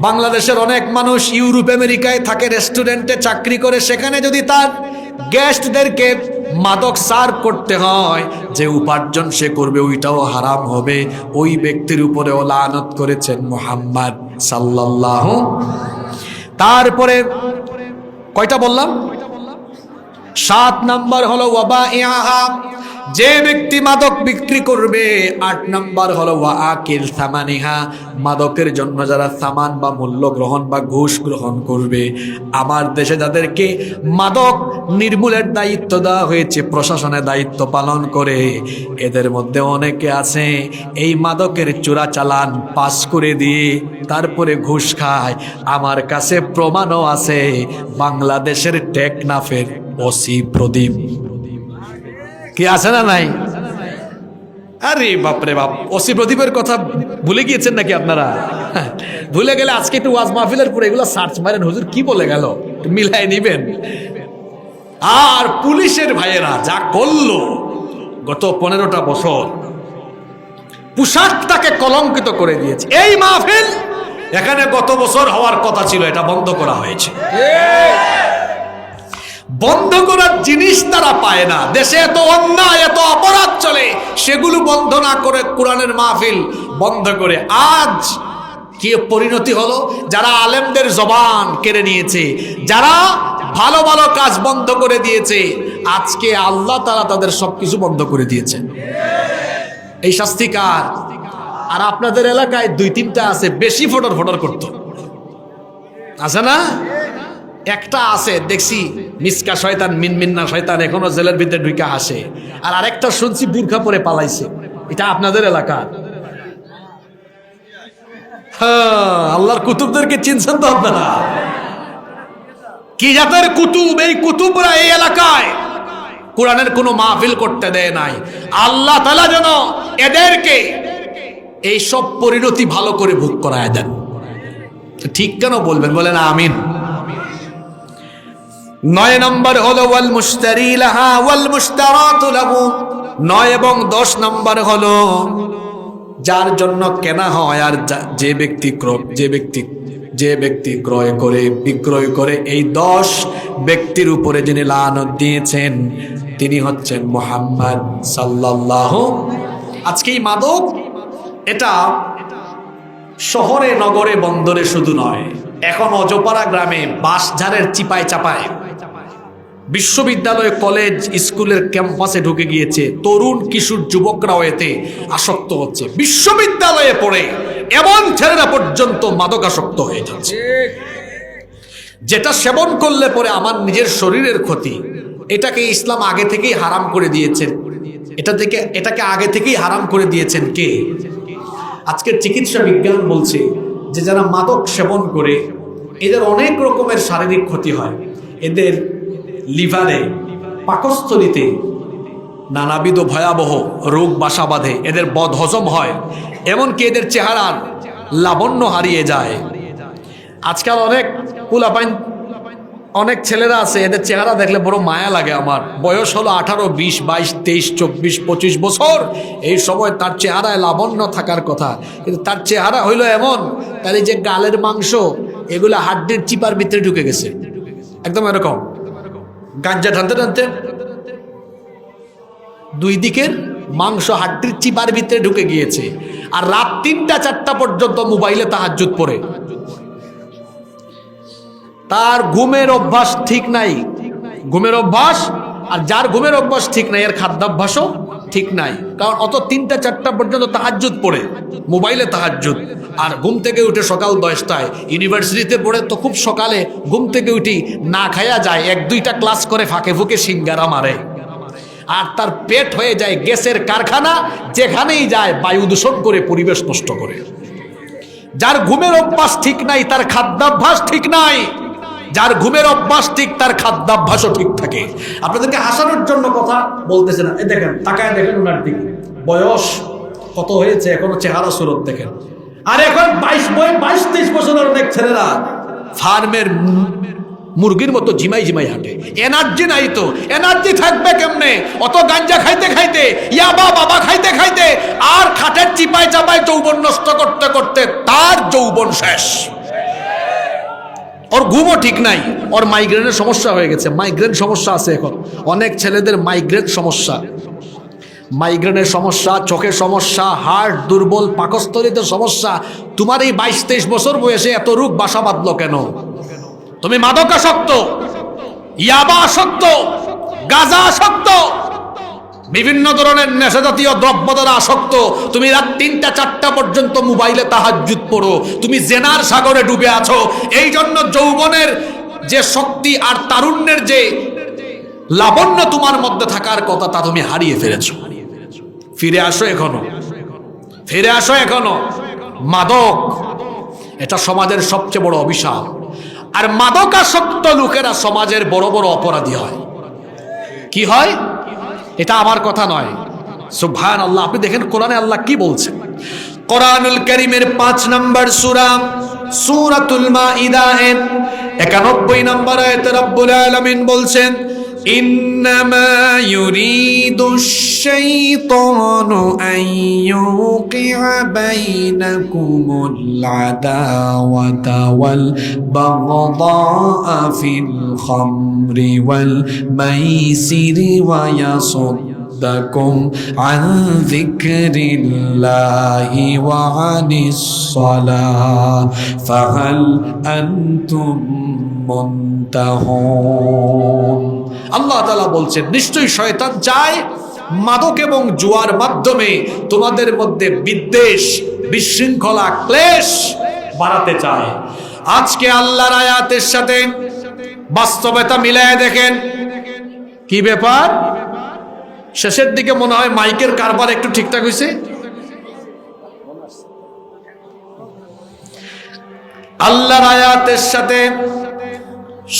বাংলাদেশের অনেক মানুষ ইউরোপ আমেরিকায় থাকে, রেস্টুরেন্টে চাকরি করে, সেখানে যদি তার গেস্টদেরকে মাদক সার্ভ করতে হয়, যে উপার্জন সে করবে ওইটাও হারাম হবে। ওই ব্যক্তির উপরেও লানত করেছেন মুহাম্মদ সাল্লাল্লাহু। তারপরে কয়টা বললাম? 7 নাম্বার হলো ওয়াবাইআহা, যে ব্যক্তি মাদক বিক্রি করবে। 8 নাম্বার হলো ওয়া আকিল সামানিহা, মাদকের জন্য যারা সামান বা মূল্য গ্রহণ বা ঘুষ গ্রহণ করবে। আমার দেশে যাদেরকে মাদক নির্মূলের দায়িত্ব দেওয়া হয়েছে, প্রশাসনের দায়িত্ব পালন করে, এদের মধ্যে অনেকে আছে এই মাদকের চোরাচালান পাস করে দিয়ে তারপরে ঘুষ খায়। আমার কাছে প্রমাণও আছে। বাংলাদেশের টেকনাফের ওসি প্রদীপ, কি আছে না নাই? আরে বাপরে বাপ, ওসি প্রদীপের কথা ভুলে গিয়েছেন নাকি আপনারা? ভুলে গেলে আজকে একটু ওয়াজ মাহফিলের পরে এগুলো সার্চ মারেন, হুজুর কি বলে গেল, মিলাই নিবেন। আর পুলিশের ভাইয়েরা যা করলো গত 15টা বছর, পোশাকটাকে কলঙ্কিত করে দিয়েছে। এই মাহফিল এখানে গত বছর হওয়ার কথা ছিল, এটা বন্ধ করা হয়েছে। বন্ধ করার জিনিস তারা পায় না। দেশে এত অন্যায়, এত অপরাধ চলে, সেগুলো বন্ধ না করে কোরআনের মাহফিল বন্ধ করে আজ কি পরিণতি হলো? যারা আলেমদের জবান কেড়ে নিয়েছে, যারা ভালো ভালো কাজ বন্ধ করে দিয়েছে, আজকে আল্লাহ তাআলা তাদের সবকিছু বন্ধ করে দিয়েছে। এই শাস্তি কার? আর আপনাদের এলাকায় 2-3টা আছে বেশি ফটর ফটর করতো, আছে না? একটা আছে দেখছি মিসকা শয়তান, মিনমিন্না শয়তান, এখনো জেলের ভিতরে ঢুকে আসে। আর আরেকটা শুনছি বুরখা পরে পালাইছে। এটা আপনাদের এলাকার। হ্যাঁ, আল্লাহর কুতুবদেরকে চিনছেন তো আপনারা? কি জাতের কুতুব? এই কুতুবরা এই এলাকায় কোরআনের কোনো মাহফিল করতে দেয় নাই। আল্লাহ তাআলা যেন এদেরকে এই সব পরিণতি ভালো করে ভোগ করায় দেন। ঠিক কেন বলবেন? বলেন আমিন। 9 নম্বর হলো ওয়াল মুশতারি লাহা ওয়াল মুশতারাতু লাহু। 9 এবং 10 নম্বর হলো যার জন্য কেনা হয় আর যে ব্যক্তি ক্রয় করে বিক্রয় করে, এই 10 ব্যক্তির উপরে যিনি লানত দিয়েছেন তিনি হচ্ছেন মুহাম্মদ সাল্লাল্লাহু। আজকে এই মাদক এটা শহরে নগরে বন্দরে শুধু নয়, এখন অজপাড়া গ্রামে বাঁশঝাড়ের চিপায় চাপায়, বিশ্ববিদ্যালয় কলেজ স্কুলের ক্যাম্পাসে ঢুকে গিয়েছে। তরুণ কিশোর যুবকরাও এতে আসক্ত হচ্ছে। বিশ্ববিদ্যালয়ে পড়ে এমন ছেলেরা পর্যন্ত মাদকাসক্ত হয়ে যাচ্ছে, যেটা সেবন করলে পরে আমার নিজের শরীরের ক্ষতি। এটাকে ইসলাম আগে থেকেই হারাম করে দিয়েছেন। এটাকে আগে থেকেই হারাম করে দিয়েছেন কে? আজকের চিকিৎসা বিজ্ঞান বলছে যে যারা মাদক সেবন করে এদের অনেক রকমের শারীরিক ক্ষতি হয়। এদের লিভারে, পাকস্থলীতে নানাবিধ ভয়াবহ রোগ বাসা বাঁধে, এদের বদহজম হয়, এমনকি এদের চেহারার লাবণ্য হারিয়ে যায়। আজকাল অনেক পোলাপাইন, অনেক ছেলেরা আছে, এদের চেহারা দেখলে বড় মায়া লাগে আমার। বয়স হলো 18, 20, 22, 23, 24, 25 বছর। এই সময় তার চেহারায় লাবণ্য থাকার কথা, কিন্তু তার চেহারা হইলো এমন, তার এই যে গালের মাংস এগুলো হাড্ডির চিপার ভিতরে ঢুকে গেছে, একদম এরকম। গাঞ্জা টানতে টানতে 2 দিকের মাংস হাড্ডির চিপার ভিতরে ঢুকে গিয়েছে। আর রাত 3টা-4টা পর্যন্ত মোবাইলে তাহাজ্জুদ পড়ে। তার ঘুমের অভ্যাস ঠিক নাই, ঘুমের অভ্যাস। আর যার ঘুমের অভ্যাস ঠিক নাই এর খাদ্যাভ্যাসও ঠিক নাই, কারণ অত 3টা-4টা পর্যন্ত তাহাজ্জুদ পড়ে, মোবাইলে তাহাজ্জুদ। আর ঘুম থেকে উঠে সকাল 10টায় ইউনিভার্সিটিতে পড়ে, তো খুব সকালে ঘুম থেকে উঠি না খায়া যায়, 1-2টা ক্লাস করে ফাঁকে ফুঁকে সিঙ্গারা মারে। আর তার পেট হয়ে যায় গ্যাসের কারখানা, যেখানেই যায় বায়ু দূষণ করে, পরিবেশ নষ্ট করে। যার ঘুমের অভ্যাস ঠিক নাই তার খাদ্যাভ্যাস ঠিক নাই, যার ঘুমের অভ্যাস ঠিক তার খাদ্যাভ্যাসও ঠিক থাকে। আপনাদেরকে হাসানোর জন্য কথা বলতেছে না। এই দেখেন, তাকায় দেখেন ওনার দিকে, বয়স কত হয়েছে, এখনো চেহারা সুরত দেখেন। আর এখন 22-23 বছরের অনেক ছেলেরা ফার্মের মুরগির মতো ঝিমাই ঝিমাই হাঁটে। এনার্জি নাই তো, এনার্জি থাকবে কেমনে? অত গাঞ্জা খাইতে খাইতে, ইয়াবা বাবা খাইতে খাইতে, আর খাটের চিপায় চাপায় যৌবন নষ্ট করতে করতে তার যৌবন শেষ। ওর ঘুমও ঠিক নাই, ওর মাইগ্রেনের সমস্যা হয়ে গেছে। মাইগ্রেন সমস্যা আছে এখন অনেক ছেলেদের, মাইগ্রেন সমস্যা, মাইগ্রেনের সমস্যা, চোখের সমস্যা, হার্ট দুর্বল, পাকস্থলীতে সমস্যা। তোমার এই 22-23 বছর বয়সে এত রোগ বাসা বাঁধলো কেন? তুমি মাদকাসক্ত, ইয়াবা আসক্ত, গাঁজা আসক্ত, বিভিন্ন ধরনের নেশা জাতীয় দ্রব্য দ্বারা আসক্ত। তুমি রাত 3টা-4টা পর্যন্ত মোবাইলে তাহাজ্জুদ পড়ো, তুমি জেনার সাগরে ডুবে আছো। এই জন্য যৌবনের যে শক্তি আর তারুণ্যের যে লাবণ্য তোমার মধ্যে থাকার কথা তা তুমি হারিয়ে ফেলেছো। ফিরে আসো এখনো, ফিরে আসো এখনো। মাদক এটা সমাজের সবচেয়ে বড় অভিশাপ। আর মাদকাসক্ত লোকেরা সমাজের বড় বড় অপরাধী হয়। কি হয়? এটা আমার কথা নয়, সুবহানাল্লাহ। আপনি দেখেন কোরআনে আল্লাহ কি বলছেন। কোরআনুল কারীমের 5 নম্বর সূরা, সূরাতুল মাইদা 91 নম্বর আয়াতে রব্বুল আলামিন বলছেন, ইন্নামা ইউরিদুশ শাইতানু আন ইউকিআ বাইনাকুমুল আদাওয়াতা ওয়াল বাগদাআ ফিল খামরি ওয়াল মাইসিরি ওয়া يصدكم عن ذكر الله وعن الصلاة فهل أنتم মুনতাহুন। আল্লাহ তাআলা বলছেন নিশ্চয়ই শয়তান চায় মাদক এবং জুয়ার মাধ্যমে তোমাদের মধ্যে বিদ্বেষ, বিশৃঙ্খলা, ক্লেশ বাড়াতে চায়। আজকে আল্লাহর আয়াতের সাথে বাস্তবতা মিলায় দেখেন কি ব্যাপার। শেষের দিকে মনে হয় মাইকের কারবার একটু ঠিকঠাক হয়েছে। আল্লাহর আয়াতের সাথে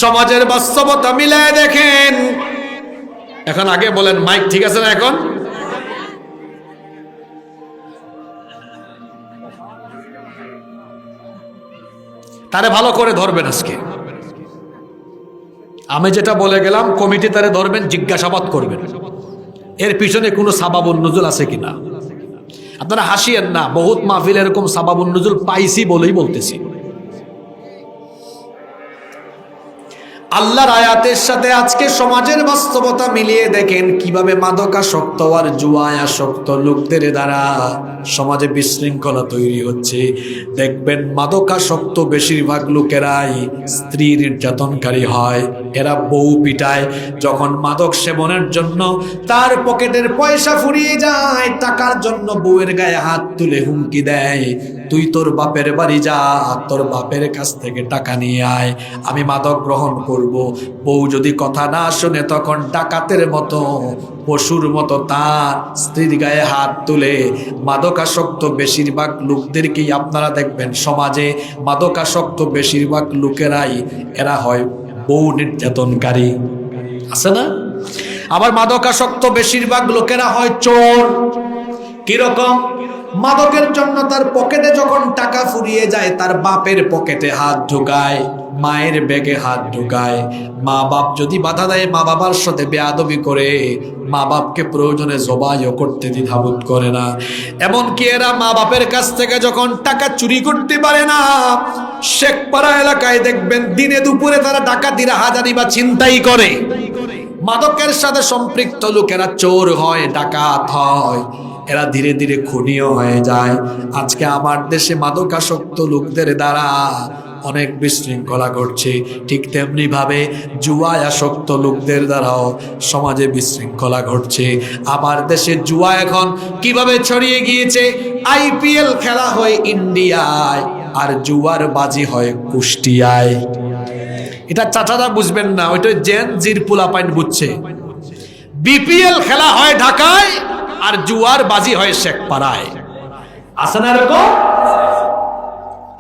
সমাজের বাস্তবতা মিলায় দেখেন। এখন আগে বলেন মাইক ঠিক আছে না? এখন তারে ভালো করে ধরবেন। আজকে আমি যেটা বলে গেলাম কমিটি তারে ধরবেন, জিজ্ঞাসাবাদ করবেন এর পিছনে কোনো সাবাবুন নুজুল আছে কিনা। আপনারা হাসিয়েন না, বহুত মাহফিল এরকম সাবাবুন নুজুল পাইছি বলেই বলতেছি। আল্লাহর আয়াতের সাথে আজকে সমাজের বাস্তবতা মিলিয়ে দেখেন কিভাবে মাদকাসক্ত আর জুয়ায় আসক্ত লোকদের দ্বারা সমাজে বিশৃঙ্খলা তৈরি হচ্ছে। দেখবেন মাদকাসক্ত বেশিরভাগ লোকেরাই স্ত্রী নির্যাতনকারী হয়, এরা বউ পিটায়। যখন মাদক সেবনের জন্য তার পকেটের পয়সা ফুরিয়ে যায়, টাকার জন্য বউয়ের গায়ে হাত তুলে হুমকি দেয়, তুই তোর বাপের বাড়ি যা, তোর বাপের কাছ থেকে টাকা নিয়ে আয়, আমি মাদক গ্রহণ করব। বউ যদি কথা না শুনে তখন ডাকাতের মতো, পশুর মতো তার স্ত্রীর গায়ে হাত তুলে। মাদকাসক্ত বেশিরভাগ লোকদেরকেই আপনারা দেখবেন সমাজে মাদকাসক্ত বেশিরভাগ লোকেরাই এরা হয় বউ নির্যাতনকারী, আছে না? আবার মাদকাসক্ত বেশিরভাগ লোকেরা হয় চোর। কিরকম? মাদকের জন্য তার পকেটে যখন টাকা ফুরিয়ে যায় তার বাপের পকেটে হাত ঢুকায়, মায়ের ব্যাগে হাত ঢুকায়। মা বাপ যদি বাধা দেয়, মা বাবার সাথে বেয়াদবি করে, মা বাপকে প্রয়োজনে জবাইও করতে দ্বিধাবোধ করে না। এমনকি এরা মা বাপের কাছ থেকে যখন টাকা চুরি করতে পারে না, শেখপাড়া এলাকায় দেখবেন দিনে দুপুরে তারা ডাকাতিরা হাজারি বা ছিনতাই করে। মাদকের সাথে সম্পৃক্ত লোকেরা চোর হয়, ডাকাত হয়, এরা ধীরে ধীরে খুনিও হয়ে যায়। আজকে আমার দেশে মাদকাসক্ত লোকদের দ্বারা অনেক বিশৃঙ্খলা ঘটছে, ঠিক তেমনি ভাবে জুয়ায় আসক্ত লোকদের দ্বারাও সমাজে বিশৃঙ্খলা ঘটছে। আমার দেশে জুয়া এখন কিভাবে ছড়িয়ে গিয়েছে, আইপিএল খেলা হয় ইন্ডিয়ায় আর জুয়ার বাজি হয় কুষ্টিয়ায়। এটা চাচারা বুঝবেন না, ওইটা জেন জির পোলাপাইন বুঝছে। বিপিএল খেলা হয় ঢাকায় আর জুয়ার বাজি হয় শেখপাড়ায়, আছে না এরকম?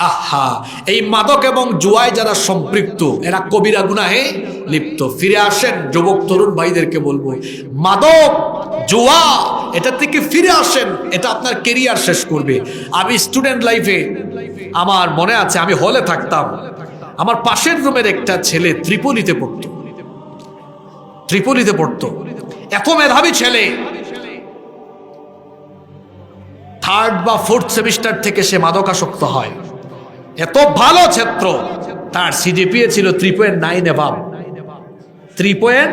আহা, এই মাদক এবং জুয়ায় যারা সম্পৃক্ত এরা কবিরা গুনাহে লিপ্ত। ফিরে আসেন, যুবক তরুণ ভাইদেরকে বলবো, মাদক জুয়া এটা থেকে ফিরে আসেন, এটা আপনার কেরিয়ার শেষ করবে। আমি স্টুডেন্ট লাইফে আমার মনে আছে, আমি হলে থাকতাম, আমার পাশের রুমের একটা ছেলে ত্রিপলিতে পড়তো, এত মেধাবী ছেলে। থার্ড বা ফোর্থ সেমিস্টার থেকে সে মাদকাসক্ত হয়, এত ভালো ছাত্র, তার সিজিপিএ ছিল 3.9 এভাব। 3.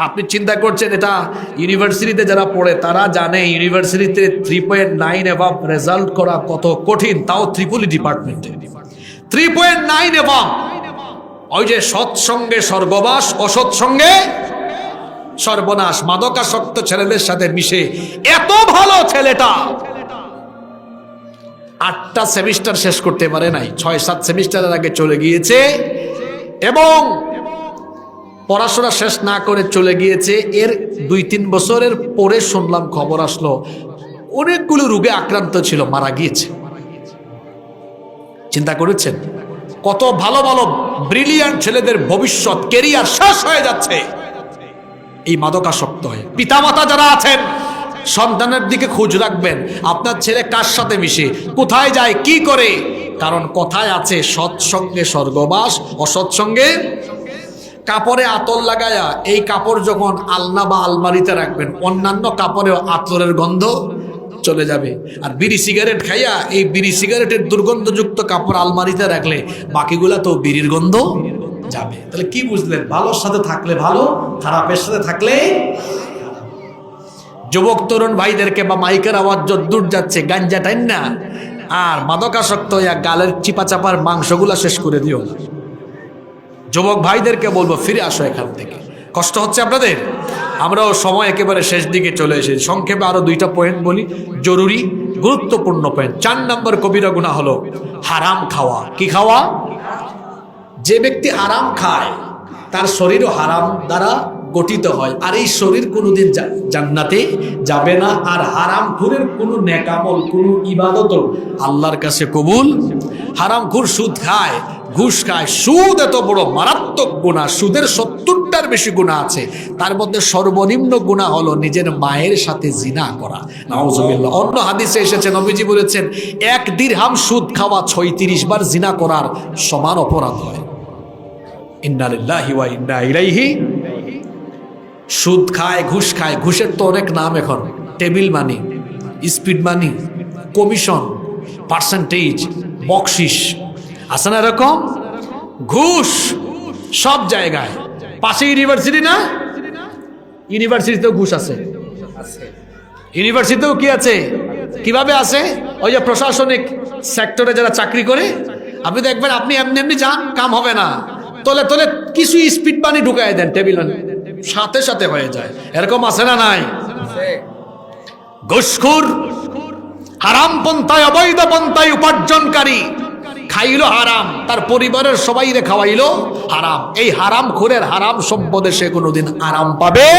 আপনি চিন্তা করছেন, এটা ইউনিভার্সিটিতে যারা পড়ে তারা জানে ইউনিভার্সিটিতে 3.9 এভাব রেজাল্ট করা কত কঠিন, তাও ত্রিপলি ডিপার্টমেন্টে 3.9 এভাব। ওই যে সৎসঙ্গে স্বর্গবাস, অসৎসঙ্গে সর্বনাশ। মাদকাসক্ত ছেলেদের সাথে মিশে এত ভালো ছেলেটা 8টা সেমিস্টার শেষ করতে পারে নাই, 6-7 সেমিস্টারের আগে চলে গিয়েছে এবং পড়াশোনা শেষ না করে চলে গিয়েছে। এর 2-3 বছরের পরে শুনলাম, খবর আসলো অনেকগুলো রোগে আক্রান্ত ছিল, মারা গিয়েছে। চিন্তা করেছেন কত ভালো ভালো ব্রিলিয়ান্ট ছেলেদের ভবিষ্যৎ, কেরিয়ার শেষ হয়ে যাচ্ছে এই মাদকাসক্ত হয়ে। পিতামাতা যারা আছেন সন্তানের দিকে খোঁজ রাখবেন, আপনার ছেলে কার সাথে মিশে, কোথায় যায়, কি করে। কারণ কথায় আছে সৎসঙ্গে স্বর্গবাস, অসৎসঙ্গে। কাপড়ে আতর লাগায়া এই কাপড় যখন আলনা বা আলমারিতে রাখবেন, অন্যান্য কাপড়েও আতরের গন্ধ চলে যাবে। আর বিড়ি সিগারেট খাইয়া এই বিড়ি সিগারেটের দুর্গন্ধযুক্ত কাপড় আলমারিতে রাখলে বাকিগুলা তো বিড়ির গন্ধ যাবে। তাহলে কি বুঝলেন? ভালোর সাথে থাকলে ভালো, খারাপের সাথে থাকলে। যুবক তরুণ ভাইদেরকে বা মাইকের আওয়াজ দূর যাচ্ছে গাঞ্জা টাইন না আর মাদকাসক্ত হইয়া গালের চিপা চাপার মাংসগুলা শেষ করে দিও না। যুবক ভাইদেরকে বলবো ফিরে আসো এখান থেকে। কষ্ট হচ্ছে আপনাদের? আমরাও সময় একেবারে শেষ দিকে চলে এসেছি। সংক্ষেপে আরো 2টা পয়েন্ট বলি, জরুরি গুরুত্বপূর্ণ পয়েন্ট। 4 নম্বর কবিরা গুনাহ হলো হারাম খাওয়া। কি খাওয়া? যে ব্যক্তি হারাম খায় তার শরীরও হারাম দ্বারা গঠিত হয়, আর এই শরীর কোনোদিন জান্নাতে যাবে না। আর হারামখোরের কোনো নেকামল, কোনো ইবাদত আল্লাহর কাছে কবুল। হারামখোর সুদ খায়, ঘুষ খায়। সুদ এত বড় মারাত্মক গুনাহ, সুদের 70টার বেশি গুনাহ আছে। তার মধ্যে সর্বনিম্ন গুনাহ হলো নিজের মায়ের সাথে জিনা করা। নাউজুবিল্লাহ। অন্য হাদিসে এসেছে, নবীজি বলেছেন 1 দিরহাম সুদ খাওয়া 36 বার জিনা করার সমান অপরাধ হয়। ইন্না লিল্লাহি ওয়া ইন্না ইলাইহি। সুদ খায়, ঘুষ খায়। ঘুষের তো অনেক নাম এখন, টেবিল মানি, স্পিড মানি, কমিশন, পার্সেন্টেজ, বকশিস, আছে না এরকম? ঘুষ সব জায়গায়। পাশে ইউনিভার্সিটি না, ইউনিভার্সিটিতেও ঘুষ আছে। ইউনিভার্সিটিতেও কি আছে? কিভাবে আছে? ওই যে প্রশাসনিক সেক্টরে যারা চাকরি করে, আপনি দেখবেন আপনি এমনি এমনি যান, কাম হবে না, তলে তলে কিছু স্পিড পানি ঢুকায় দেন, টেবিল সাথে সাথে হয়ে যায়। এরকম আছে না নাই? ঘুষখোর, হারাম পন্থায়, অবৈধ পন্থায় উপার্জনকারী, খাইলো হারাম, তার পরিবারের সবাইরে খাওয়াইলো হারাম। এই হারাম খোরের হারাম সম্পদে সে কোনোদিন আরাম পাবে?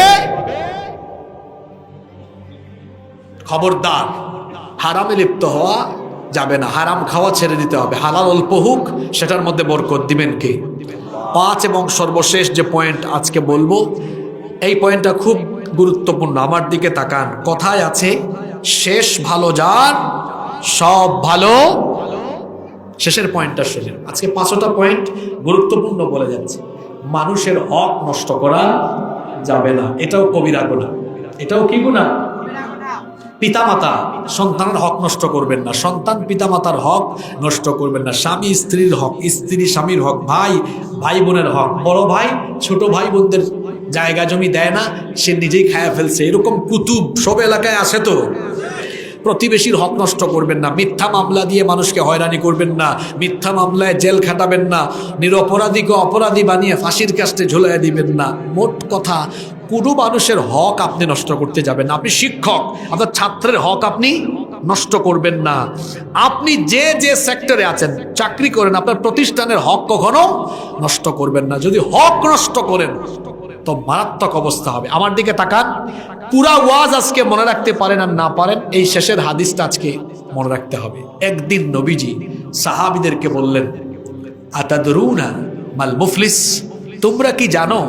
খবরদার, হারামে লিপ্ত হওয়া যাবে না। হারাম খাওয়া ছেড়ে দিতে হবে। হালাল অল্প হোক, সেটার মধ্যে বরকত দিবেন কে? 5 এবং সর্বশেষ যে পয়েন্ট আজকে বলবো, এই পয়েন্টটা খুব গুরুত্বপূর্ণ। আমার দিকে তাকান। কথায় আছে, শেষ ভালো যার সব ভালো। শেষের পয়েন্টটা শুনেন। আজকে 5টা পয়েন্ট গুরুত্বপূর্ণ বলে যাচ্ছে। মানুষের হক নষ্ট করা যাবে না, এটাও কবিরা গুনাহ। এটাও কি গুনাহ? পিতামাতা সন্তানের হক নষ্ট করবেন না, সন্তান পিতামাতার হক নষ্ট করবেন না, স্বামী স্ত্রীর হক, স্ত্রী স্বামীর হক, ভাই ভাই বোনের হক। বড় ভাই ছোট ভাই বোনদের জায়গা জমি দেয় না, সে নিজেই খায়া ফেলছে, এরকম কুতুব সব এলাকায় আছে তো। প্রতিবেশীর হক নষ্ট করবেন না, মিথ্যা মামলা দিয়ে মানুষকে হয়রানি করবেন না, মিথ্যা মামলায় জেল খাটাবেন না, নিরপরাধীকে অপরাধী বানিয়ে ফাঁসির কাস্টে ঝুলাইয়া দিবেন না। মোট কথা, কোনো মানুষের হক আপনি নষ্ট করতে যাবেন না। আপনি শিক্ষক, আপনার ছাত্রের হক আপনি নষ্ট করবেন না। আপনি যে যে সেক্টরে আছেন, চাকরি করেন, আপনার প্রতিষ্ঠানের হক কখনো নষ্ট করবেন না। যদি হক নষ্ট করেন তো মারাত্মক অবস্থা হবে। আমার দিকে তাকান। পুরা ওয়াজ আজকে মনে রাখতে পারেন আর না পারেন, এই শেষের হাদিসটা আজকে মনে রাখতে হবে। একদিন নবীজি সাহাবীদেরকে বললেন, আতাদরুনা মাল মুফলিস, তোমরা কি জানো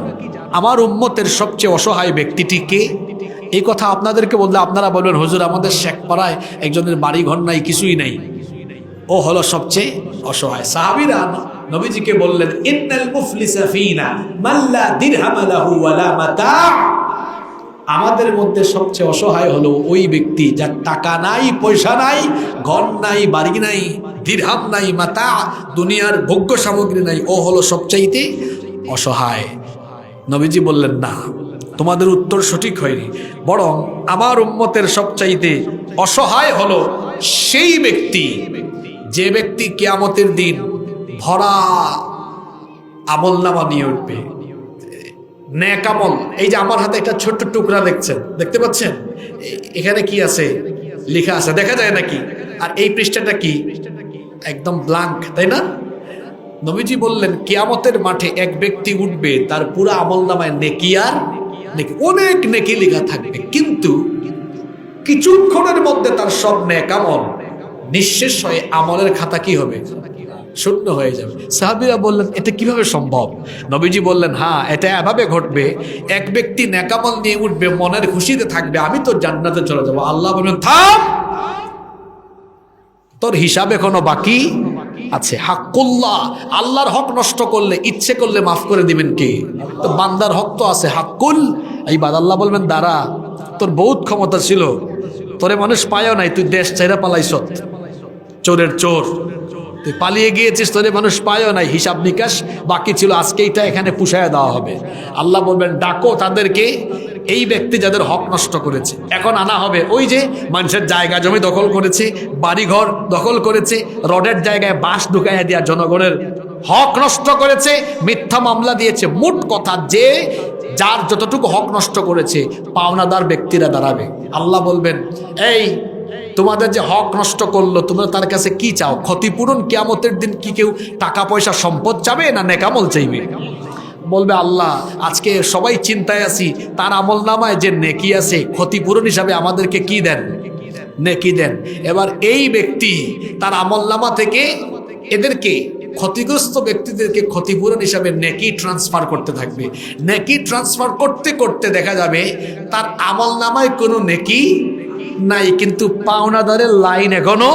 আমার উম্মতের সবচেয়ে অসহায় ব্যক্তিটি কে? এই কথা আপনাদেরকে বললে আপনারা বলবেন, হুজুর আমাদের শেখপাড়ায় একজনের বাড়ি ঘর নাই, কিছুই নাই, ও হলো সবচেয়ে অসহায়। সাহাবীরা নবীজিকে বললেন, ইন্নাল মুফলিসা ফিনা মান লা দিরহাম লাহু ওয়া লা মাতা। আমাদের মধ্যে সবচেয়ে অসহায় হলো ওই ব্যক্তি যার টাকা নাই, পয়সা নাই, ঘর নাই, বাড়ি নাই, দিরহাম নাই, মাতা দুনিয়ার ভোগ্য সামগ্রী নাই, ও হলো সবচাইতে অসহায়। নবীজি বললেন, না, তোমাদের উত্তর সঠিক হয়নি, বরং আমার উম্মতের সবচাইতে অসহায় হলো সেই ব্যক্তি যে ব্যক্তি কিয়ামতের দিন ভরা আমলনামা নিয়ে উঠবে, নেক আমল। এই যে আমার হাতে একটা ছোট্ট টুকরা দেখতে পাচ্ছেন, এখানে কি আছে লেখা আছে, দেখা যায় নাকি? আর এই পৃষ্ঠাটা কি? একদম ব্ল্যাঙ্ক, তাই না? নবীজি বললেন, কিয়ামতের মাঠে এক ব্যক্তি উঠবে, তার পুরো আমলনামায় নেকি আর নেকি, অনেক নেকি লেখা থাকবে, কিন্তু কিছুক্ষণের মধ্যে তার সব নেক আমল নিঃশেষ হয়ে আমলের খাতা কি হবে? শূন্য হয়ে যাবে। সাহাবীরা বললেন, এটা কিভাবে সম্ভব? নবীজি বললেন, হ্যাঁ, এটা এভাবে ঘটবে। এক ব্যক্তি নেক আমল নিয়ে উঠবে, মনের খুশিতে থাকবে, আমি তো জান্নাতে চলে যাব। আল্লাহ বলবেন, থাম, তোর হিসাব এখনো বাকি আছে। হাক্কুল্লাহ, আল্লাহর হক নষ্ট করলে, ইচ্ছে করলে মাফ করে দিবেন কে? তো বান্দার হক তো আছে, হাক্কুল ইবাদ। আল্লাহ বলবেন, দাঁড়া, তোর বহুত ক্ষমতা ছিল, তোরে মানুষ পায়ও নাই, তুই দেশ ছেড়ে পালাইছ, চোরের চোর, তুই পালিয়ে গিয়েছিস, তোরে মানুষ পায়ও নাই, হিসাব নিকাশ বাকি ছিল, আজকে এটা এখানে পুষায় দেওয়া হবে। আল্লাহ বলবেন, ডাকো তাদেরকে, এই ব্যক্তি যাদের হক নষ্ট করেছে, এখন আনা হবে ওই যে মানুষের জায়গা জমি দখল করেছে, বাড়িঘর দখল করেছে, রডের জায়গায় বাঁশ ঢুকাইয়া দিয়া জনগণের হক নষ্ট করেছে, মিথ্যা মামলা দিয়েছে। মোট কথা যে যার যতটুকু হক নষ্ট করেছে পাওনাদার ব্যক্তিরা দাঁড়াবে। আল্লাহ বলবেন, এই তোমাদের যে হক নষ্ট করলো তোমরা তার কাছে কি চাও? ক্ষতিপূরণ? কিয়ামতের দিন কি কেউ টাকা পয়সা সম্পদ চাবে না নেকামল চাইবে? বলবে আল্লাহ আজকে সবাই চিন্তায় আছি, তার আমল নামায় যে নেকি আছে ক্ষতিপূরণ হিসাবে আমাদেরকে কি দেন? নেকি দেন। এবার এই ব্যক্তি তার আমল নামা থেকে এদেরকে ক্ষতিগ্রস্ত ব্যক্তিদেরকে ক্ষতিপূরণ হিসাবে নেকি ট্রান্সফার করতে থাকবে। নেকি ট্রান্সফার করতে করতে দেখা যাবে তার আমল নামায় কোনো নেকি নাই, কিন্তু পাওনাদারের লাইন এখনো